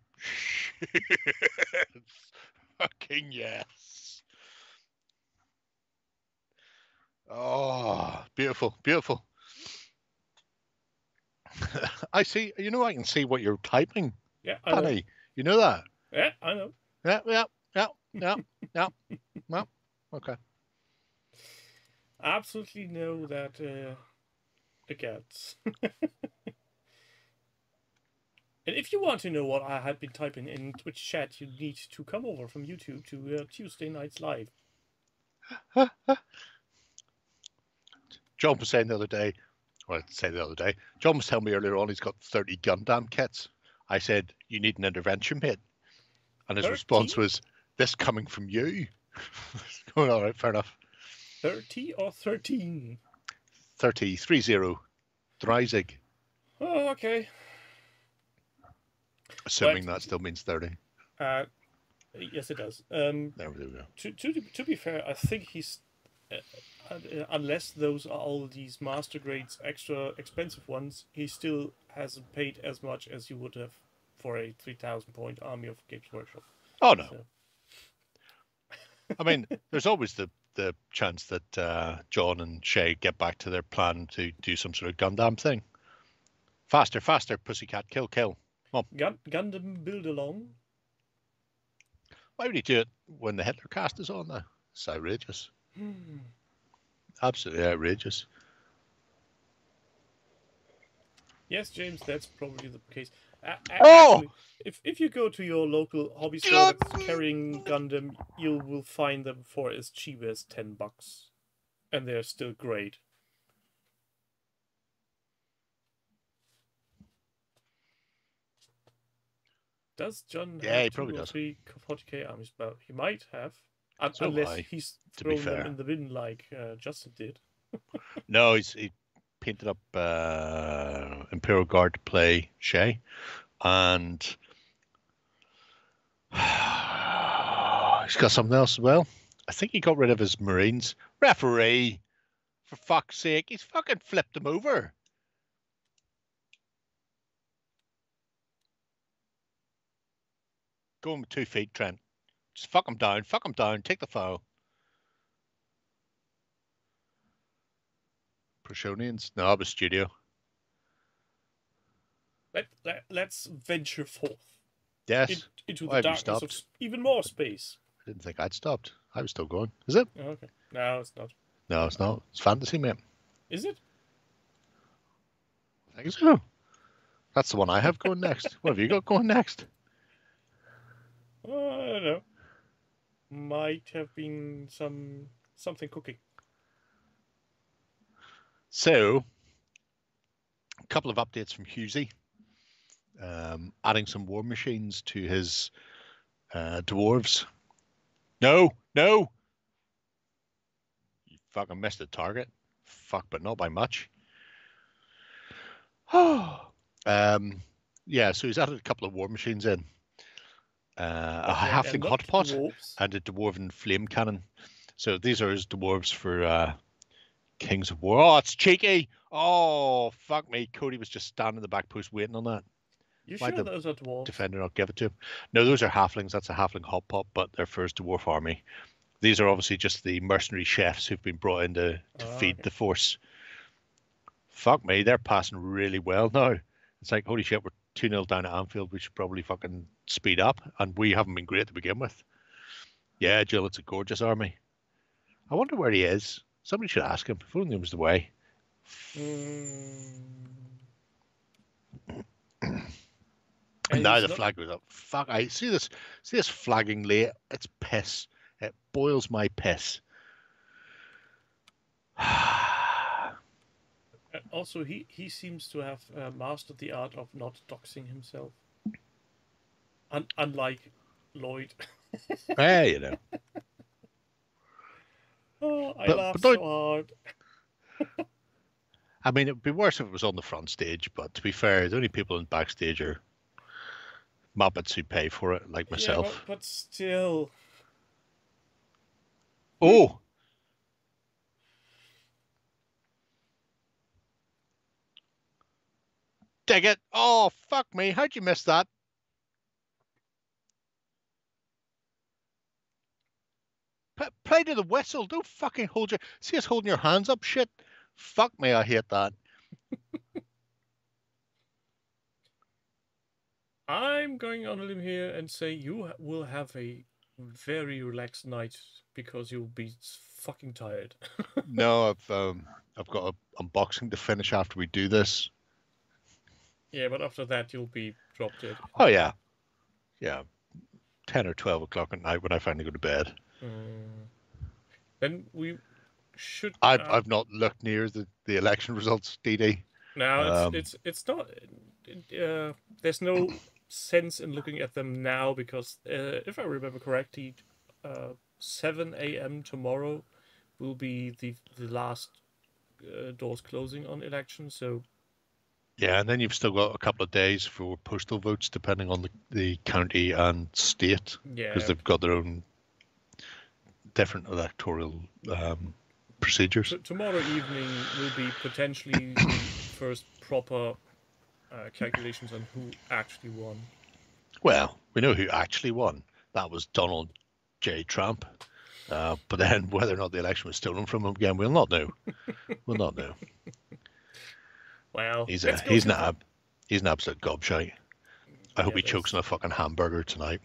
Fucking yes. Oh, beautiful, beautiful. I see. I can see what you're typing. Yeah, Danny, you know that? Yeah, I know. Yeah. Okay. I absolutely know that it gets. And if you want to know what I had been typing in Twitch chat, you need to come over from YouTube to Tuesday Nights Live. John was saying the other day, John was telling me earlier on he's got 30 Gundam kits. I said, you need an intervention, mate. And his 30? response was, this coming from you. Going, all right, fair enough. 30 or 13? 30, Dreizig. Oh, okay. Assuming that still means 30. Yes, it does. There we go. To be fair, I think he's... unless those are all these master grades, extra expensive ones, he still hasn't paid as much as you would have for a 3,000 point army of Games Workshop. Oh, no. So. I mean, there's always the chance that John and Shay get back to their plan to do some sort of Gundam thing. Faster, pussycat, kill. Come on. Gundam build along? Why would he do it when the Hitler cast is on now? It's outrageous. Absolutely outrageous. Yes, James, that's probably the case. Actually, if you go to your local hobby store that's carrying Gundam, you will find them for as cheap as $10, and they're still great. Does John have 2 or 3 40k armies? Well, he might have, unless he's thrown them in the bin like Justin did. No, he painted up Imperial Guard to play Shay, and he's got something else as well. I think he got rid of his Marines. Referee, for fuck's sake, he's fucking flipped them over. Going with 2 feet, Trent. Just fuck him down, take the foul. Prosionians? No, it was Studio. Let's venture forth. Yes. Into the darkness of even more space. I didn't think I'd stopped. I was still going. Is it? Oh, okay. No, it's not. No, it's not. It's fantasy, mate. Is it? I think so. That's the one I have going next. What have you got going next? I don't know. Might have been something cooking. So, a couple of updates from Huzza. adding some war machines to his dwarves. No, no! You fucking missed the target. Fuck, but not by much. Yeah, so he's added a couple of war machines in. A halfling hotpot and a dwarven flame cannon. So these are his dwarves for Kings of War. Oh, it's cheeky! Oh, fuck me. Cody was just standing in the back post waiting on that. You sure those are dwarves? Defender not give it to him. No, those are halflings. That's a halfling hotpot, but they're for his dwarf army. These are obviously just the mercenary chefs who've been brought in to feed the force. Fuck me, they're passing really well now. It's like, holy shit, we're 2-0 down at Anfield. We should probably fucking speed up. And we haven't been great to begin with. Yeah, Jill, it's a gorgeous army. I wonder where he is. Somebody should ask him. If only he was the way. And now the flag goes up. Fuck, I see this flagging late. It's piss. It boils my piss. Also, he seems to have mastered the art of not doxing himself. Unlike Lloyd. Yeah, you know. Oh, I laughed so hard. I mean, it would be worse if it was on the front stage, but to be fair, the only people in backstage are Muppets who pay for it, like myself. Yeah, but still. Oh! Dig it! Oh, fuck me. How'd you miss that? Play to the whistle. Don't fucking hold your... See us holding your hands up, shit. Fuck me, I hate that. I'm going on a limb here and say you will have a very relaxed night because you'll be fucking tired. No, I've got an unboxing to finish after we do this. Yeah, but after that you'll be dropped dead. Oh yeah, 10 or 12 o'clock at night when I finally go to bed. Then we should. I've not looked near the election results, DD. No, it's not. There's no sense in looking at them now because if I remember correctly, 7 a.m. tomorrow will be the last doors closing on elections. So. Yeah, and then you've still got a couple of days for postal votes, depending on the county and state, because they've got their own different electoral procedures. Tomorrow evening will be potentially the first proper calculations on who actually won. Well, we know who actually won. That was Donald J. Trump. But then whether or not the election was stolen from him again, we'll not know. We'll not know. Well, he's an absolute gobshite. I hope he chokes on a fucking hamburger tonight.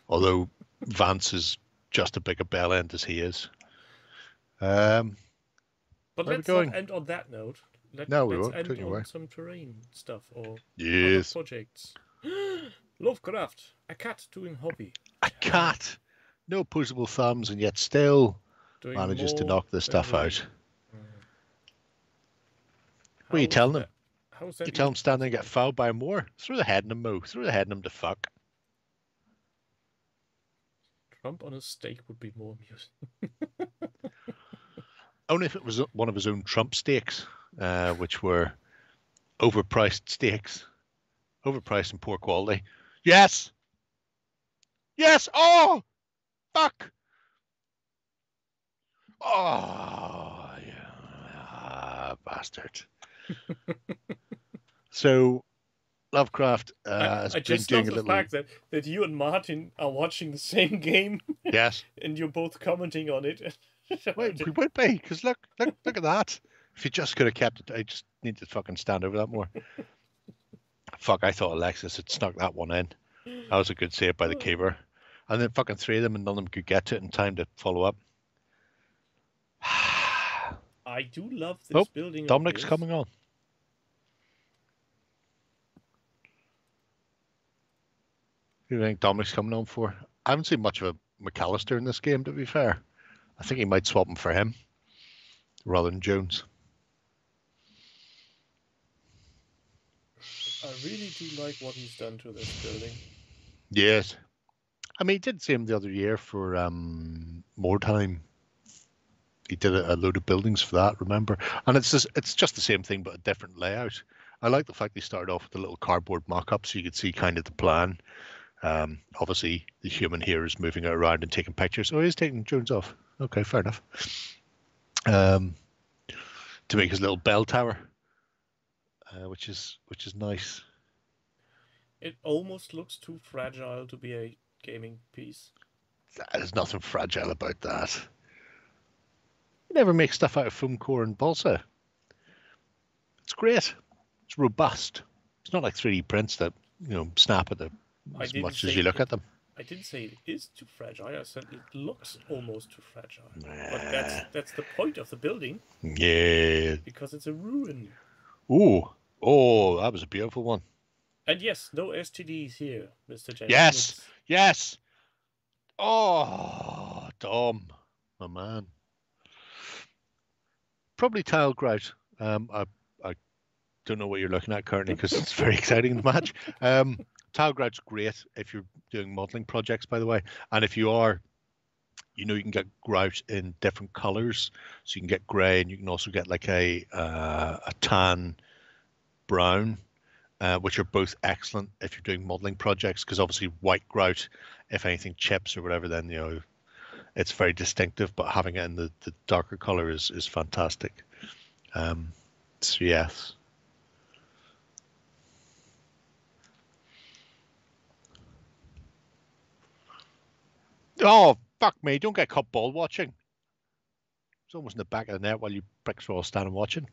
Although Vance is just as big a bell end as he is. But let's not end on that note. Let's won't. end on some terrain stuff or other projects. Lovecraft, a cat doing hobby. A cat, no opposable thumbs, and yet still manages to knock this stuff out. What are you telling him? You tell him stand there and get fouled by more? Throw the head in him, Mo. Throw the head in him to fuck. Trump on a steak would be more amusing. Only if it was one of his own Trump steaks, which were overpriced steaks. Overpriced and poor quality. Yes! Yes! Oh! Fuck! Oh, yeah. Bastard. So, Lovecraft has been doing a little... I just love the fact that you and Martin are watching the same game. Yes. And you're both commenting on it. Wait, we would be, because look at that. If you just could have kept it, I just need to fucking stand over that more. Fuck, I thought Alexis had snuck that one in. That was a good save by the keeper. And then fucking three of them and none of them could get to it in time to follow up. I do love this building. Dominic's coming on. Who do you think Dominic's coming on for? I haven't seen much of a McAllister in this game, to be fair. I think he might swap him for him rather than Jones. I really do like what he's done to this building. Yes. I mean, he did the same the other year for More Time. He did a load of buildings for that, remember? And it's just the same thing, but a different layout. I like the fact they started off with a little cardboard mock-up so you could see kind of the plan. Obviously, the human here is moving it around and taking pictures. Oh, he's taking drones off. Okay, fair enough. To make his little bell tower, which is nice. It almost looks too fragile to be a gaming piece. There's nothing fragile about that. You never make stuff out of foam core and balsa. It's great. It's robust. It's not like 3D prints that snap at them as much as you look at them. I didn't say it is too fragile. I said it looks almost too fragile. But that's the point of the building. Yeah. Because it's a ruin. Oh, that was a beautiful one. And yes, no STDs here, Mr. James. Yes. Oh, Dom, my man. Probably tile grout. I don't know what you're looking at currently because it's very exciting the match. Tile grout's great if you're doing modeling projects, by the way. And if you are, you can get grout in different colors. So you can get gray, and you can also get like a tan brown, which are both excellent if you're doing modeling projects, because obviously white grout, if anything chips or whatever, then it's very distinctive. But having it in the darker color is fantastic. So yes. Oh, fuck me. Don't get caught ball watching. It's almost in the back of the net while you pricks were all standing watching.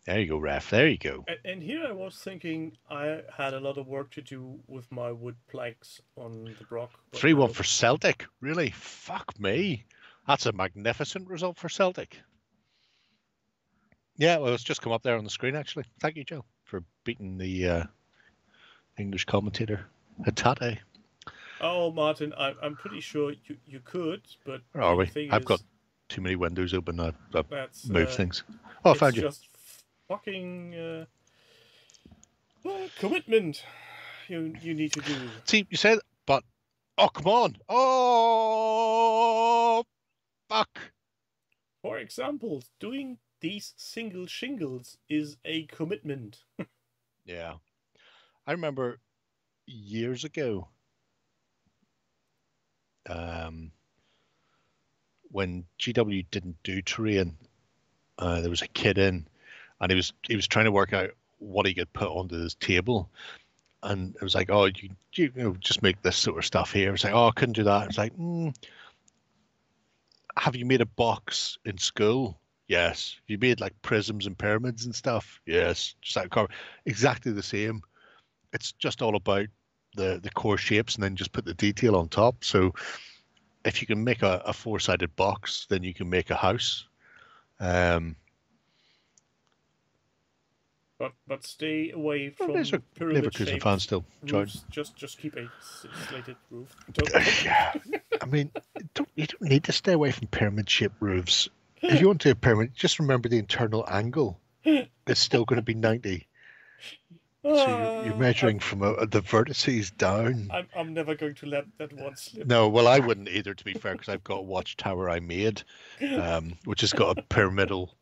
There you go, ref. There you go. And here I was thinking I had a lot of work to do with my wood planks on the Broch. 3-1 for Celtic. Really? Fuck me. That's a magnificent result for Celtic. Yeah, well, it's just come up there on the screen, actually. Thank you, Joe, for beating the English commentator, Hatate. Oh, Martin, I'm pretty sure you could, but where are we? I've got too many windows open. I've moved things. Oh, I found you. It's just fucking commitment you need to do. See, you said, but oh, come on! Oh, fuck! For example, doing these single shingles is a commitment. Yeah, I remember years ago. When GW didn't do terrain, there was a kid in, and he was trying to work out what he could put onto his table, and it was like, oh, you just make this sort of stuff here. It's like, oh, I couldn't do that. It's like, have you made a box in school? Yes. Have you made like prisms and pyramids and stuff? Yes. Just like exactly the same. It's just all about the core shapes, and then just put the detail on top. So if you can make a four-sided box, then you can make a house. But stay away from pyramid Leverkusen fans still roofs. Just keep a slated roof. Yeah, I mean, you don't need to stay away from pyramid-shaped roofs. If you want to do a pyramid, just remember the internal angle. It's still going to be 90. So you're measuring from the vertices down. I'm never going to let that one slip. No, well, I wouldn't either, to be fair, because I've got a watchtower I made, which has got a pyramidal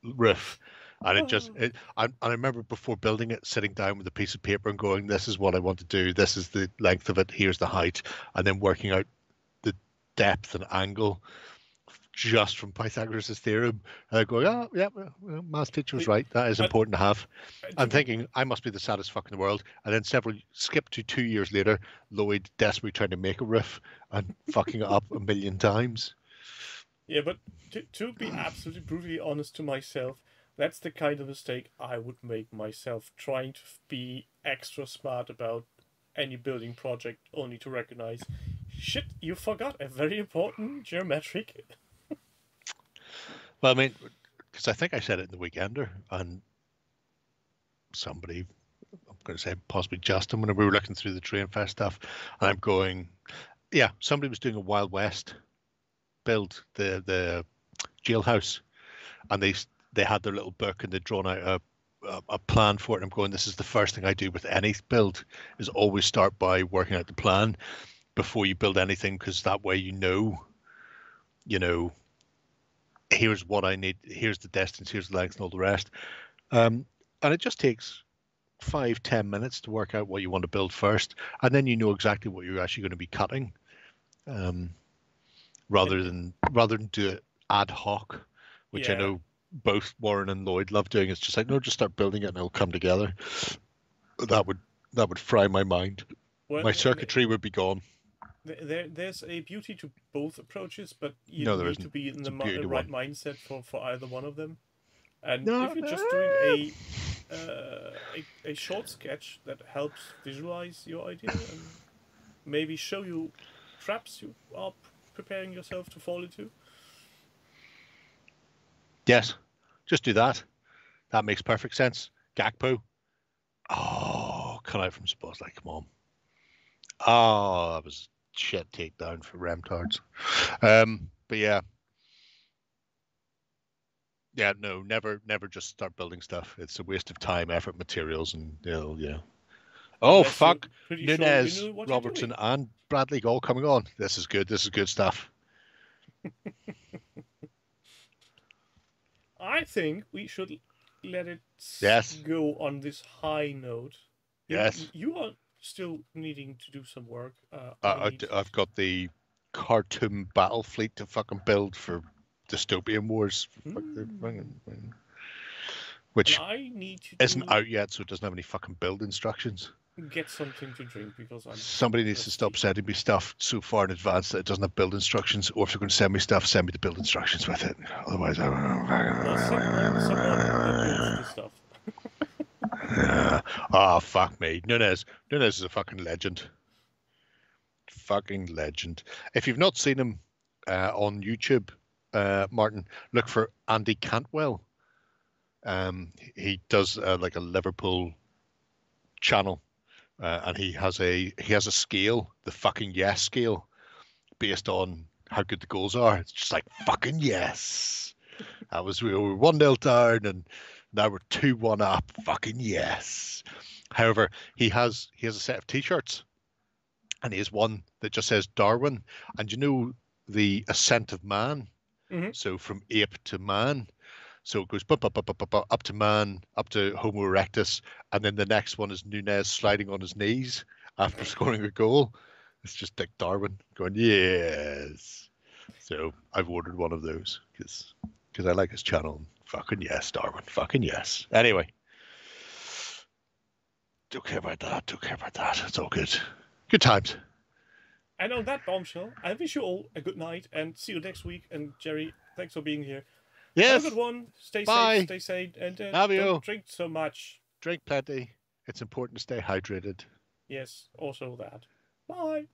roof. And I remember before building it, sitting down with a piece of paper and going, this is what I want to do. This is the length of it. Here's the height. And then working out the depth and angle just from Pythagoras' theorem. And going, oh, yeah, well, maths teacher was right. That is important to have. I'm thinking, I must be the saddest fuck in the world. And then skip to 2 years later, Lloyd desperately trying to make a roof and fucking it up a million times. Yeah, but to be absolutely brutally honest to myself, that's the kind of mistake I would make myself, trying to be extra smart about any building project only to recognize, shit, you forgot a very important geometric. Well, I mean, because I think I said it in the Weekender, and somebody, I'm going to say possibly Justin, when we were looking through the Train Fest stuff, and I'm going, yeah, somebody was doing a Wild West build, the jailhouse, and they had their little book, and they'd drawn out a plan for it. I'm going, this is the first thing I do with any build, is always start by working out the plan before you build anything, because that way you know, here's what I need, here's the distance, here's the length, and all the rest. And it just takes 5-10 minutes to work out what you want to build first, and then you know exactly what you're actually going to be cutting, rather than do it ad hoc, which I know both Warren and Lloyd love doing. It's just like, no, just start building it and it'll come together. That would fry my mind. Well, my circuitry would be gone. There's a beauty to both approaches, but you need to be in the right mindset for either one of them. And if you're just doing a short sketch that helps visualize your idea and maybe show you traps you are preparing yourself to fall into. Yes, just do that. That makes perfect sense. Gakpo. Oh, cut out from Spotlight. Come on. Oh, that was shit takedown for Remtards. But yeah. Yeah, no, never just start building stuff. It's a waste of time, effort, materials, and Oh, unless fuck. Nunez, sure Robertson, and Bradley all coming on. This is good. This is good stuff. I think we should let it go on this high note. You are still needing to do some work. I've got the Khartoum battle fleet to fucking build for Dystopian Wars. Which isn't out yet, so it doesn't have any fucking build instructions. Get something to drink, because somebody needs to stop sending me stuff so far in advance that it doesn't have build instructions, or if you're going to send me stuff, send me the build instructions with it. Otherwise, someone builds the stuff. Oh, fuck me. Nunez is a fucking legend. Fucking legend. If you've not seen him on YouTube, Martin, look for Andy Cantwell. He does like a Liverpool channel. And he has a scale, the fucking yes scale, based on how good the goals are. It's just like, fucking yes. We were 1-0 down and now we're 2-1 up. Fucking yes. However, he has a set of t-shirts, and he has one that just says Darwin, and the ascent of man. Mm-hmm. So from ape to man. So it goes up to man, up to Homo erectus, and then the next one is Nunez sliding on his knees after scoring a goal. It's just Dick Darwin going, yes. So I've ordered one of those because I like his channel. Fucking yes, Darwin. Fucking yes. Anyway, don't care about that. It's all good. Good times. And on that bombshell, I wish you all a good night and see you next week. And Jerry, thanks for being here. Yes. Have a good one. Stay safe, stay sane, and don't drink so much. Drink plenty. It's important to stay hydrated. Yes, also that. Bye.